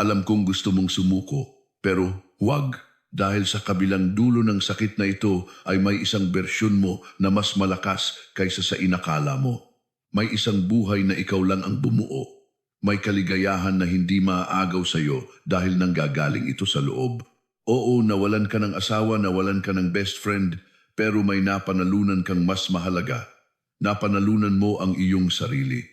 Alam kong gusto mong sumuko, pero huwag. Dahil sa kabilang dulo ng sakit na ito ay may isang bersyon mo na mas malakas kaysa sa inakala mo. May isang buhay na ikaw lang ang bumuo. May kaligayahan na hindi maaagaw sa iyo dahil nanggagaling ito sa loob. Oo, nawalan ka ng asawa, nawalan ka ng best friend, pero may napanalunan kang mas mahalaga. Napanalunan mo ang iyong sarili.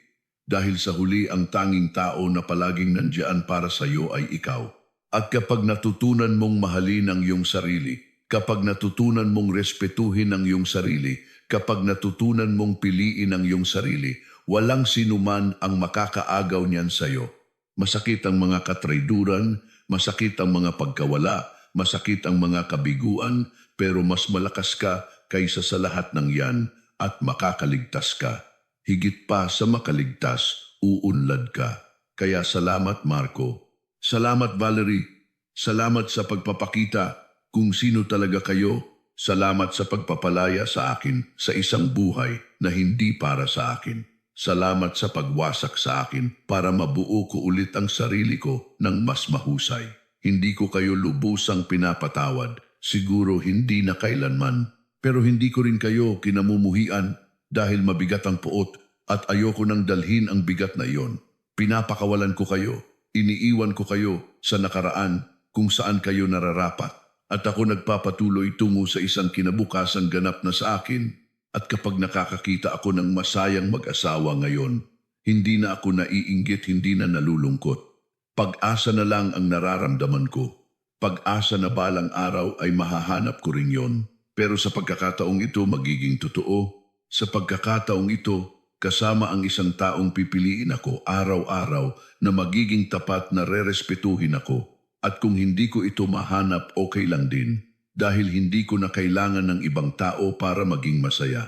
Dahil sa huli, ang tanging tao na palaging nandiyan para sa iyo ay ikaw. At kapag natutunan mong mahalin ang iyong sarili, kapag natutunan mong respetuhin ang iyong sarili, kapag natutunan mong piliin ang iyong sarili, walang sinuman ang makakaagaw niyan sa iyo. Masakit ang mga katrayduran, masakit ang mga pagkawala, masakit ang mga kabiguan, pero mas malakas ka kaysa sa lahat ng yan at makakaligtas ka. Higit pa sa makaligtas, uunlad ka. Kaya salamat Marco. Salamat Valerie. Salamat sa pagpapakita kung sino talaga kayo. Salamat sa pagpapalaya sa akin sa isang buhay na hindi para sa akin. Salamat sa pagwasak sa akin para mabuo ko ulit ang sarili ko ng mas mahusay. Hindi ko kayo lubusang pinapatawad. Siguro hindi na kailanman. Pero hindi ko rin kayo kinamumuhian dahil mabigat ang puot at ayoko nang dalhin ang bigat na iyon. Pinapakawalan ko kayo. Iniiwan ko kayo sa nakaraan kung saan kayo nararapat. At ako nagpapatuloy tungo sa isang kinabukasang ganap na sa akin. At kapag nakakakita ako ng masayang mag-asawa ngayon, hindi na ako naiinggit, hindi na nalulungkot. Pag-asa na lang ang nararamdaman ko. Pag-asa na balang araw ay mahahanap ko rin yon. Pero sa pagkakataong ito magiging totoo. Sa pagkakataong ito, kasama ang isang taong pipiliin ako araw-araw na magiging tapat na rerespetuhin ako. At kung hindi ko ito mahanap, okay lang din. Dahil hindi ko na kailangan ng ibang tao para maging masaya.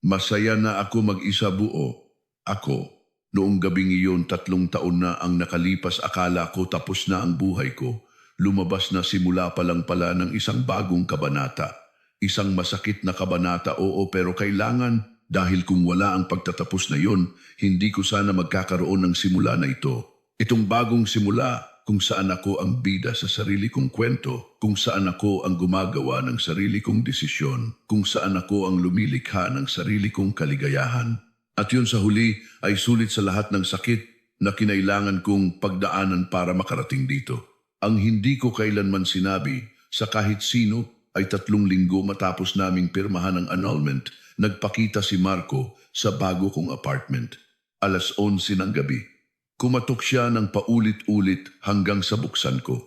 Masaya na ako mag-isa buo. Ako, noong gabing iyon 3 taon na ang nakalipas, akala ko tapos na ang buhay ko. Lumabas na simula pa lang pala ng isang bagong kabanata. Isang masakit na kabanata, oo, pero kailangan. Dahil kung wala ang pagtatapos na yon, hindi ko sana magkakaroon ng simula na ito. Itong bagong simula kung saan ako ang bida sa sarili kong kwento, kung saan ako ang gumagawa ng sarili kong desisyon, kung saan ako ang lumilikha ng sarili kong kaligayahan. At yun sa huli ay sulit sa lahat ng sakit na kinailangan kong pagdaanan para makarating dito. Ang hindi ko kailanman sinabi sa kahit sino ay 3 linggo matapos naming pirmahan ang annulment, nagpakita si Marco sa bago kong apartment. 11:00 ng gabi. Kumatok siya ng paulit-ulit hanggang sa buksan ko.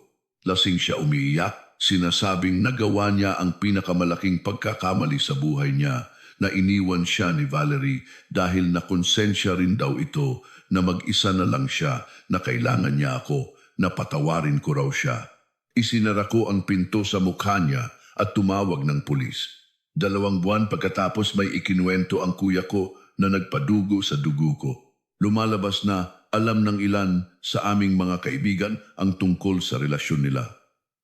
Lasing siya, umiiyak, sinasabing nagawa niya ang pinakamalaking pagkakamali sa buhay niya, na iniwan siya ni Valerie dahil nakonsensya rin daw ito na mag-isa na lang siya, na kailangan niya ako, na patawarin ko raw siya. Isinara ko ang pinto sa mukha niya at tumawag ng pulis. 2 buwan pagkatapos may ikinuwento ang kuya ko na nagpadugo sa dugo ko. Lumalabas na alam ng ilan sa aming mga kaibigan ang tungkol sa relasyon nila.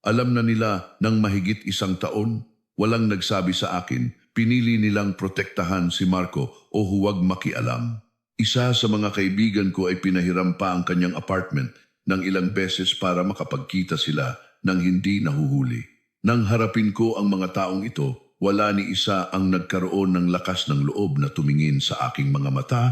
Alam na nila ng mahigit 1 taon, walang nagsabi sa akin, pinili nilang protektahan si Marco o huwag makialam. Isa sa mga kaibigan ko ay pinahiram pa ang kanyang apartment ng ilang beses para makapagkita sila nang hindi nahuhuli. Nang harapin ko ang mga taong ito, wala ni isa ang nagkaroon ng lakas ng loob na tumingin sa aking mga mata.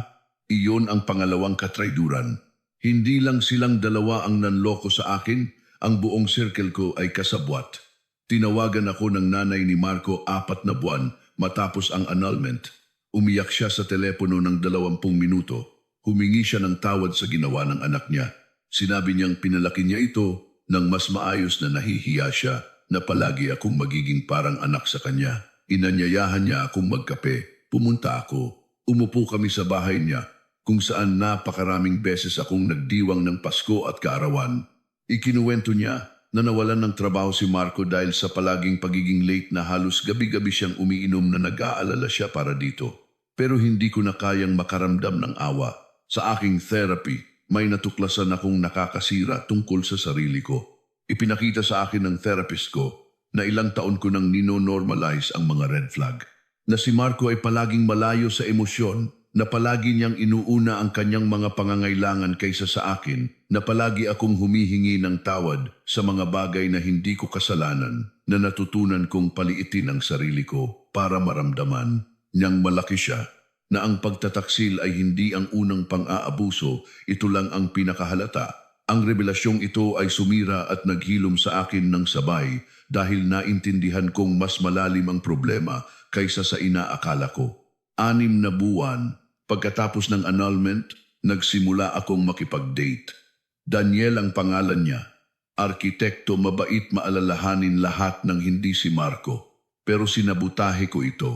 Iyon ang pangalawang katrayduran. Hindi lang silang dalawa ang nanloko sa akin, ang buong circle ko ay kasabwat. Tinawagan ako ng nanay ni Marco 4 na buwan matapos ang annulment. Umiyak siya sa telepono ng 20 minuto. Humingi siya ng tawad sa ginawa ng anak niya. Sinabi niyang pinalaki niya ito nang mas maayos na nahihiya siya na palagi akong magiging parang anak sa kanya. Inanyayahan niya akong magkape. Pumunta ako. Umupo kami sa bahay niya kung saan napakaraming beses akong nagdiwang ng Pasko at kaarawan. Ikinuwento niya na nawalan ng trabaho si Marco dahil sa palaging pagiging late na halos gabi-gabi siyang umiinom na nag-aalala siya para dito. Pero hindi ko na kayang makaramdam ng awa. Sa aking therapy, may natuklasan akong nakakasira tungkol sa sarili ko. Ipinakita sa akin ng therapist ko na ilang taon ko nang nino-normalize ang mga red flag. Na si Marco ay palaging malayo sa emosyon, na palagi niyang inuuna ang kanyang mga pangangailangan kaysa sa akin, na palagi akong humihingi ng tawad sa mga bagay na hindi ko kasalanan, na natutunan kong paliitin ang sarili ko para maramdaman niyang malaki siya, na ang pagtataksil ay hindi ang unang pang-aabuso, ito lang ang pinakahalata. Ang revelasyong ito ay sumira at naghilom sa akin ng sabay dahil naintindihan kong mas malalim ang problema kaysa sa inaakala ko. 6 na buwan pagkatapos ng annulment, nagsimula akong makipag-date. Daniel ang pangalan niya. Arkitekto, mabait, maalalahanin lahat ng hindi si Marco. Pero sinabutahe ko ito.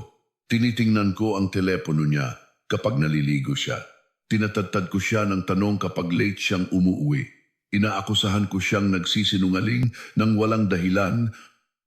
Tinitingnan ko ang telepono niya kapag naliligo siya. Tinatadtad ko siya ng tanong kapag late siyang umuwi. Inaakusahan ko siyang nagsisinungaling ng walang dahilan.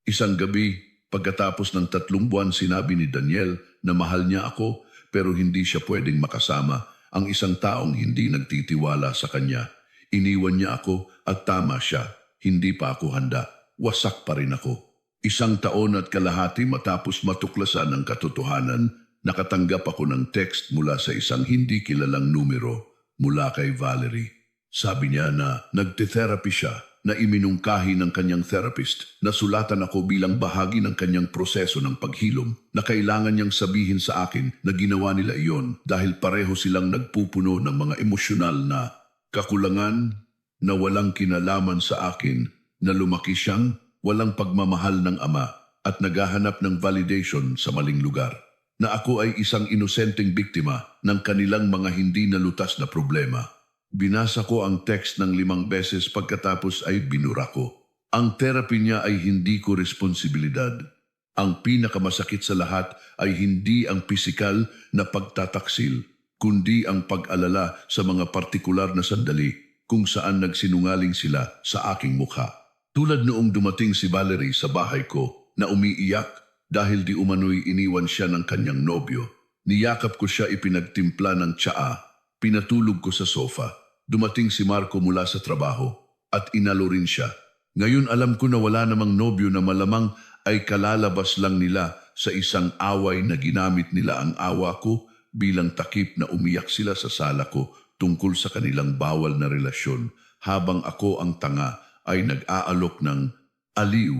Isang gabi, pagkatapos ng 3 buwan, sinabi ni Daniel na mahal niya ako pero hindi siya pwedeng makasama ang isang taong hindi nagtitiwala sa kanya. Iniwan niya ako at tama siya. Hindi pa ako handa. Wasak pa rin ako. 1 taon at kalahati matapos matuklasan ang katotohanan, nakatanggap ako ng text mula sa isang hindi kilalang numero mula kay Valerie. Sabi niya na nagte-therapy siya, na iminungkahi ng kanyang therapist, na sulatan ako bilang bahagi ng kanyang proseso ng paghilom, na kailangan niyang sabihin sa akin na ginawa nila iyon dahil pareho silang nagpupuno ng mga emosyonal na kakulangan na walang kinalaman sa akin, na lumaki siyang walang pagmamahal ng ama at naghahanap ng validation sa maling lugar, na ako ay isang inosenteng biktima ng kanilang mga hindi nalutas na problema. Binasa ko ang text ng 5 beses pagkatapos ay binura ko. Ang therapy niya ay hindi ko responsibilidad. Ang pinakamasakit sa lahat ay hindi ang pisikal na pagtataksil, kundi ang pag-alala sa mga partikular na sandali kung saan nagsinungaling sila sa aking mukha. Tulad noong dumating si Valerie sa bahay ko na umiiyak dahil di umano'y iniwan siya ng kanyang nobyo. Niyakap ko siya, ipinagtimpla ng tsaa, pinatulog ko sa sofa. Dumating si Marco mula sa trabaho at inalo rin siya. Ngayon alam ko na wala namang nobyo, na malamang ay kalalabas lang nila sa isang away na ginamit nila ang awa ko bilang takip na umiyak sila sa sala ko tungkol sa kanilang bawal na relasyon, habang ako ang tanga ay nag-aalok ng aliw.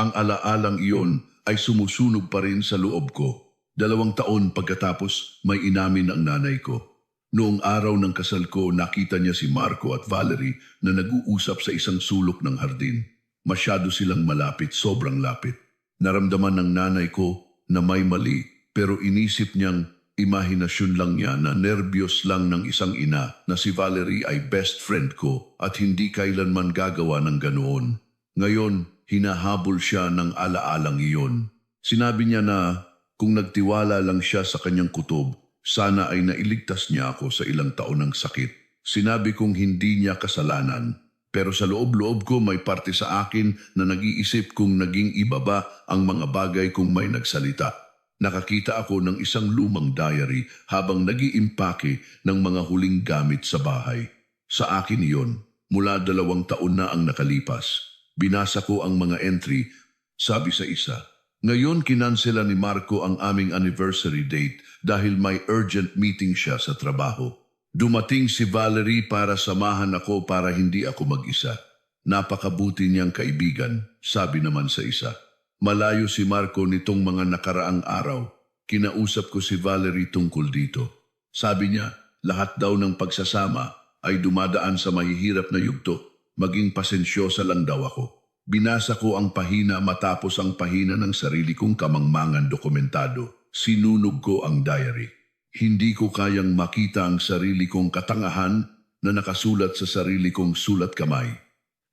Ang alaalang iyon ay sumusunog pa rin sa loob ko. 2 taon pagkatapos, may inamin ang nanay ko. Noong araw ng kasal ko, nakita niya si Marco at Valerie na nag-uusap sa isang sulok ng hardin. Masyado silang malapit, sobrang lapit. Naramdaman ng nanay ko na may mali, pero inisip niyang imahinasyon lang niya, na nervyos lang ng isang ina, na si Valerie ay best friend ko at hindi kailanman gagawa ng ganoon. Ngayon, hinahabol siya ng alaalang iyon. Sinabi niya na kung nagtiwala lang siya sa kanyang kutob, sana ay nailigtas niya ako sa ilang taon ng sakit. Sinabi kong hindi niya kasalanan, pero sa loob-loob ko may parte sa akin na nag-iisip kung naging iba ba ang mga bagay kung may nagsalita. Nakakita ako ng isang lumang diary habang nag-iimpake ng mga huling gamit sa bahay. Sa akin iyon, mula 2 taon na ang nakalipas. Binasa ko ang mga entry. Sabi sa isa, ngayon kinansela ni Marco ang aming anniversary date dahil may urgent meeting siya sa trabaho. Dumating si Valerie para samahan ako para hindi ako mag-isa. Napakabuti niyang kaibigan, sabi naman sa isa. Malayo si Marco nitong mga nakaraang araw. Kinausap ko si Valerie tungkol dito. Sabi niya, lahat daw ng pagsasama ay dumadaan sa mahihirap na yugto. Maging pasensyosa lang daw ako. Binasa ko ang pahina matapos ang pahina ng sarili kong kamangmangan dokumentado. Sinunog ko ang diary. Hindi ko kayang makita ang sarili kong katangahan na nakasulat sa sarili kong sulat kamay.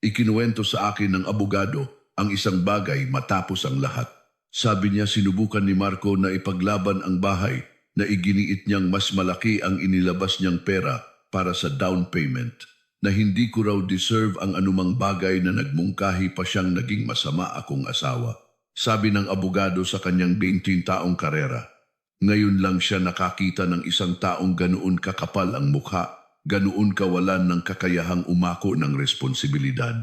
Ikinuwento sa akin ng abogado ang isang bagay matapos ang lahat. Sabi niya sinubukan ni Marco na ipaglaban ang bahay, na iginiit niyang mas malaki ang inilabas niyang pera para sa down payment, na hindi ko raw deserve ang anumang bagay, na nagmungkahi pa siyang naging masama akong asawa. Sabi ng abogado sa kanyang 20 taong karera. Ngayon lang siya nakakita ng isang taong ganoon kakapal ang mukha, ganoon kawalan ng kakayahang umako ng responsibilidad.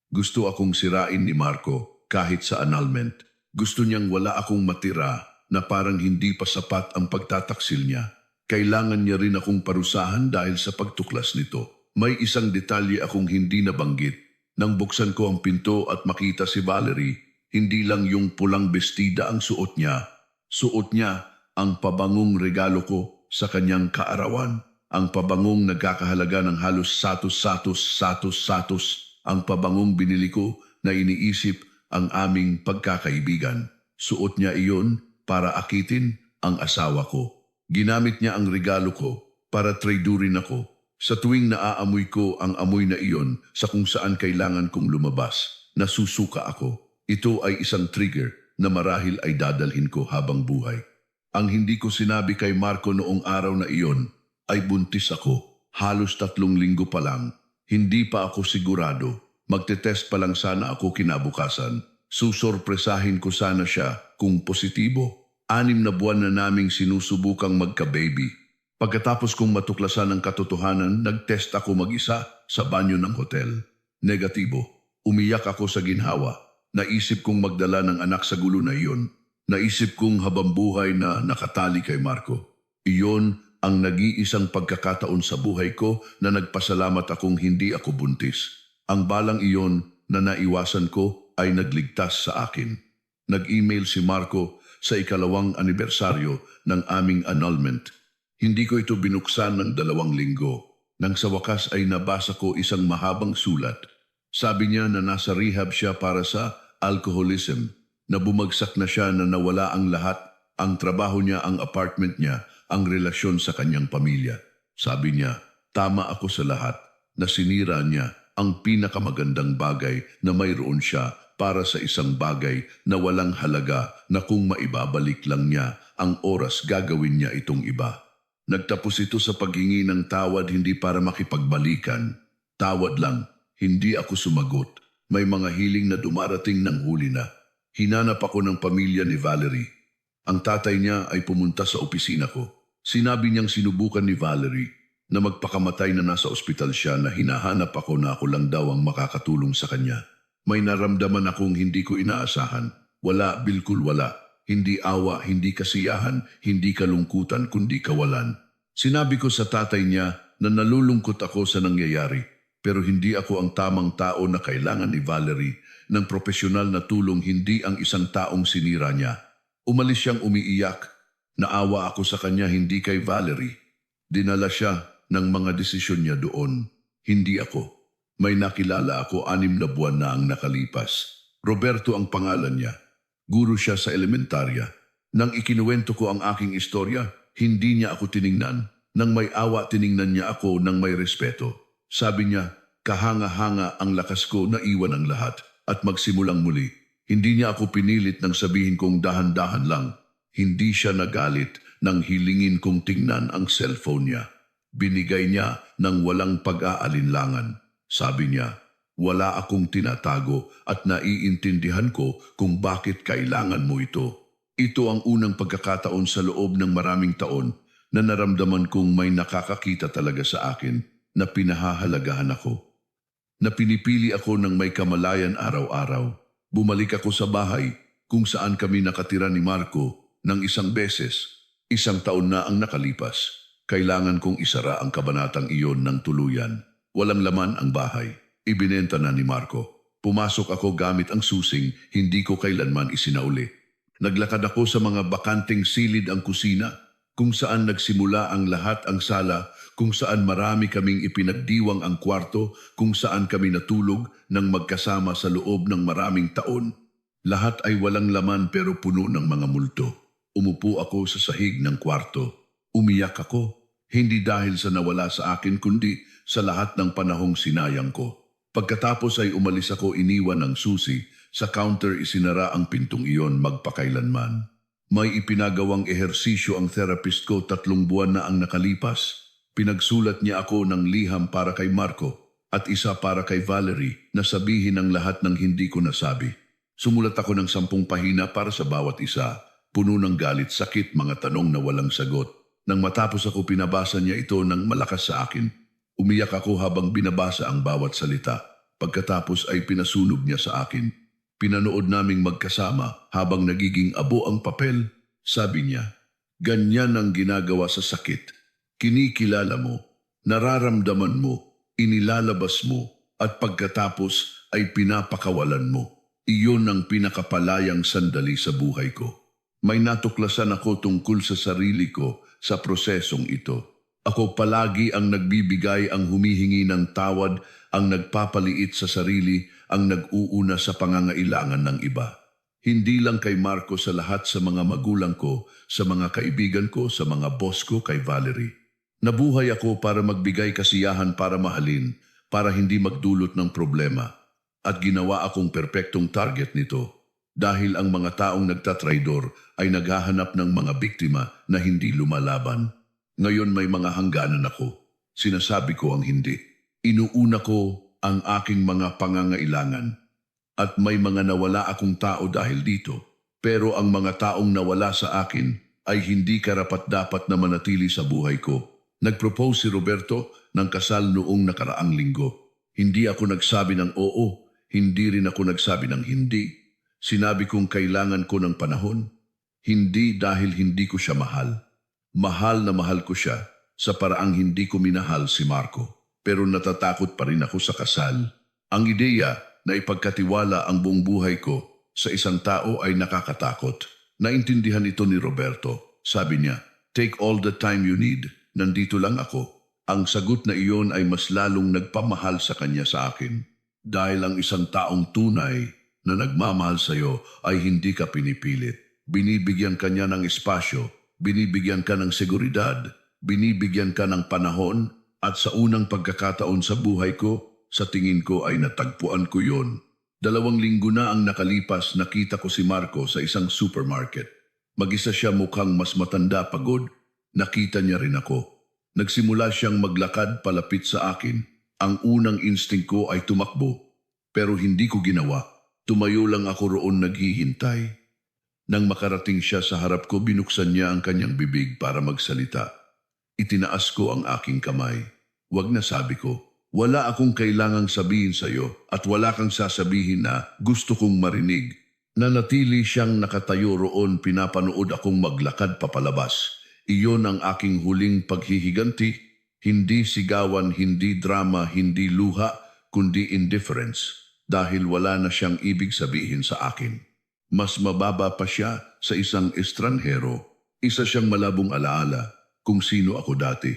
Gusto akong sirain ni Marco kahit sa annulment. Gusto niyang wala akong matira, na parang hindi pa sapat ang pagtataksil niya. Kailangan niya rin akong parusahan dahil sa pagtuklas nito. May isang detalye akong hindi nabanggit. Nang buksan ko ang pinto at makita si Valerie, hindi lang yung pulang bestida ang suot niya. Suot niya ang pabangong regalo ko sa kanyang kaarawan. Ang pabangong nagkakahalaga ng halos satos. Ang pabangong binili ko na iniisip ang aming pagkakaibigan. Suot niya iyon para akitin ang asawa ko. Ginamit niya ang regalo ko para traidurin ako. Sa tuwing naaamoy ko ang amoy na iyon sa kung saan kailangan kong lumabas, nasusuka ako. Ito ay isang trigger na marahil ay dadalhin ko habang buhay. Ang hindi ko sinabi kay Marco noong araw na iyon ay buntis ako. Halos 3 linggo pa lang. Hindi pa ako sigurado. Magte-test pa lang sana ako kinabukasan. Susorpresahin ko sana siya kung positibo. 6 na buwan na naming sinusubukang magka-baby. Pagkatapos kong matuklasan ang katotohanan, nag-test ako mag-isa sa banyo ng hotel. Negatibo. Umiyak ako sa ginhawa. Naisip kong magdala ng anak sa gulo na iyon. Naisip kong habang buhay na nakatali kay Marco. Iyon ang nag-iisang pagkakataon sa buhay ko na nagpasalamat akong hindi ako buntis. Ang balang iyon na naiwasan ko ay nagligtas sa akin. Nag-email si Marco sa 2nd anibersaryo ng aming annulment. Hindi ko ito binuksan ng 2 linggo. Nang sa wakas ay nabasa ko isang mahabang sulat. Sabi niya na nasa rehab siya para sa alcoholism, na bumagsak na siya na nawala ang lahat, ang trabaho niya, ang apartment niya, ang relasyon sa kanyang pamilya. Sabi niya, tama ako sa lahat, na sinira niya ang pinakamagandang bagay na mayroon siya para sa isang bagay na walang halaga na kung maibabalik lang niya ang oras gagawin niya itong iba. Nagtapos ito sa paghingi ng tawad hindi para makipagbalikan. Tawad lang, hindi ako sumagot. May mga hiling na dumarating ng huli na. Hinanap ako ng pamilya ni Valerie. Ang tatay niya ay pumunta sa opisina ko. Sinabi niyang sinubukan ni Valerie na magpakamatay na nasa ospital siya na hinahanap ako na ako lang daw ang makakatulong sa kanya. May naramdaman akong hindi ko inaasahan. Wala, bilkul wala. Hindi awa, hindi kasiyahan, hindi kalungkutan, kundi kawalan. Sinabi ko sa tatay niya na nalulungkot ako sa nangyayari, pero hindi ako ang tamang tao na kailangan ni Valerie ng profesional na tulong, hindi ang isang taong sinira niya. Umalis siyang umiiyak. Naawa ako sa kanya, hindi kay Valerie. Dinala siya ng mga desisyon niya doon. Hindi ako. May nakilala ako 6 na buwan na ang nakalipas. Roberto ang pangalan niya. Guro siya sa elementarya. Nang ikinuwento ko ang aking istorya, hindi niya ako tiningnan. Nang may awa, tiningnan niya ako ng may respeto. Sabi niya, kahanga-hanga ang lakas ko na iwan ang lahat at magsimulang muli. Hindi niya ako pinilit nang sabihin kong dahan-dahan lang. Hindi siya nagalit nang hilingin kong tingnan ang cellphone niya. Binigay niya ng walang pag-aalinlangan. Sabi niya, wala akong tinatago at naiintindihan ko kung bakit kailangan mo ito. Ito ang unang pagkakataon sa loob ng maraming taon na naramdaman kong may nakakakita talaga sa akin na pinahahalagahan ako. Na pinipili ako ng may kamalayan araw-araw. Bumalik ako sa bahay kung saan kami nakatira ni Marco ng 1 beses. 1 taon na ang nakalipas. Kailangan kong isara ang kabanatang iyon ng tuluyan. Walang laman ang bahay. Ibinenta na ni Marco. Pumasok ako gamit ang susing, hindi ko kailanman isinauli. Naglakad ako sa mga bakanteng silid ang kusina, kung saan nagsimula ang lahat, ang sala, kung saan marami kaming ipinagdiwang ang kwarto, kung saan kami natulog nang magkasama sa loob ng maraming taon. Lahat ay walang laman pero puno ng mga multo. Umupo ako sa sahig ng kwarto. Umiyak ako, hindi dahil sa nawala sa akin kundi sa lahat ng panahong sinayang ko. Pagkatapos ay umalis ako, iniwan ng susi. Sa counter isinara ang pintong iyon magpakailanman. May ipinagawang ehersisyo ang therapist ko, 3 buwan na ang nakalipas. Pinagsulat niya ako ng liham para kay Marco at isa para kay Valerie na sabihin ang lahat ng hindi ko nasabi. Sumulat ako ng 10 pahina para sa bawat isa. Puno ng galit, sakit, mga tanong na walang sagot. Nang matapos ako, pinabasa niya ito ng malakas sa akin. Umiyak ako habang binabasa ang bawat salita. Pagkatapos ay pinasunog niya sa akin. Pinanood naming magkasama habang nagiging abo ang papel. Sabi niya, ganyan ang ginagawa sa sakit. Kinikilala mo, nararamdaman mo, inilalabas mo, at pagkatapos ay pinapakawalan mo. Iyon ang pinakapalayang sandali sa buhay ko. May natuklasan ako tungkol sa sarili ko sa prosesong ito. Ako palagi ang nagbibigay, ang humihingi ng tawad, ang nagpapaliit sa sarili, ang nag-uuna sa pangangailangan ng iba. Hindi lang kay Marco, sa lahat, sa mga magulang ko, sa mga kaibigan ko, sa mga boss ko, kay Valerie. Nabuhay ako para magbigay kasiyahan para mahalin, para hindi magdulot ng problema. At ginawa akong perpektong target nito dahil ang mga taong nagtatraidor ay naghahanap ng mga biktima na hindi lumalaban. Ngayon may mga hangganan ako. Sinasabi ko ang hindi. Inuuna ko ang aking mga pangangailangan. At may mga nawala akong tao dahil dito. Pero ang mga taong nawala sa akin ay hindi karapat-dapat na manatili sa buhay ko. Nag-propose si Roberto ng kasal noong nakaraang linggo. Hindi ako nagsabi ng oo, hindi rin ako nagsabi ng hindi. Sinabi kong kailangan ko ng panahon. Hindi dahil hindi ko siya mahal. Mahal na mahal ko siya sa paraang hindi ko minahal si Marco. Pero natatakot pa rin ako sa kasal. Ang ideya na ipagkatiwala ang buong buhay ko sa isang tao ay nakakatakot. Naintindihan ito ni Roberto. Sabi niya, take all the time you need. Nandito lang ako. Ang sagot na iyon ay mas lalong nagpamahal sa kanya sa akin. Dahil ang isang taong tunay na nagmamahal sa iyo ay hindi ka pinipilit. Binibigyan ka niya ng espasyo, binibigyan ka ng seguridad, binibigyan ka ng panahon, at sa unang pagkakataon sa buhay ko, sa tingin ko ay natagpuan ko yon. 2 linggo na ang nakalipas, nakita ko si Marco sa isang supermarket. Mag-isa siya, mukhang mas matanda, pagod. Nakita niya rin ako. Nagsimula siyang maglakad palapit sa akin. Ang unang instinct ko ay tumakbo. Pero hindi ko ginawa. Tumayo lang ako roon naghihintay. Nang makarating siya sa harap ko, binuksan niya ang kanyang bibig para magsalita. Itinaas ko ang aking kamay. Wag na, sabi ko. Wala akong kailangang sabihin sa iyo at wala kang sasabihin na gusto kong marinig. Nanatili siyang nakatayo roon, pinapanood akong maglakad papalabas. Iyon ang aking huling paghihiganti, hindi sigawan, hindi drama, hindi luha, kundi indifference, dahil wala na siyang ibig sabihin sa akin. Mas mababa pa siya sa isang estranghero, isa siyang malabong alaala kung sino ako dati.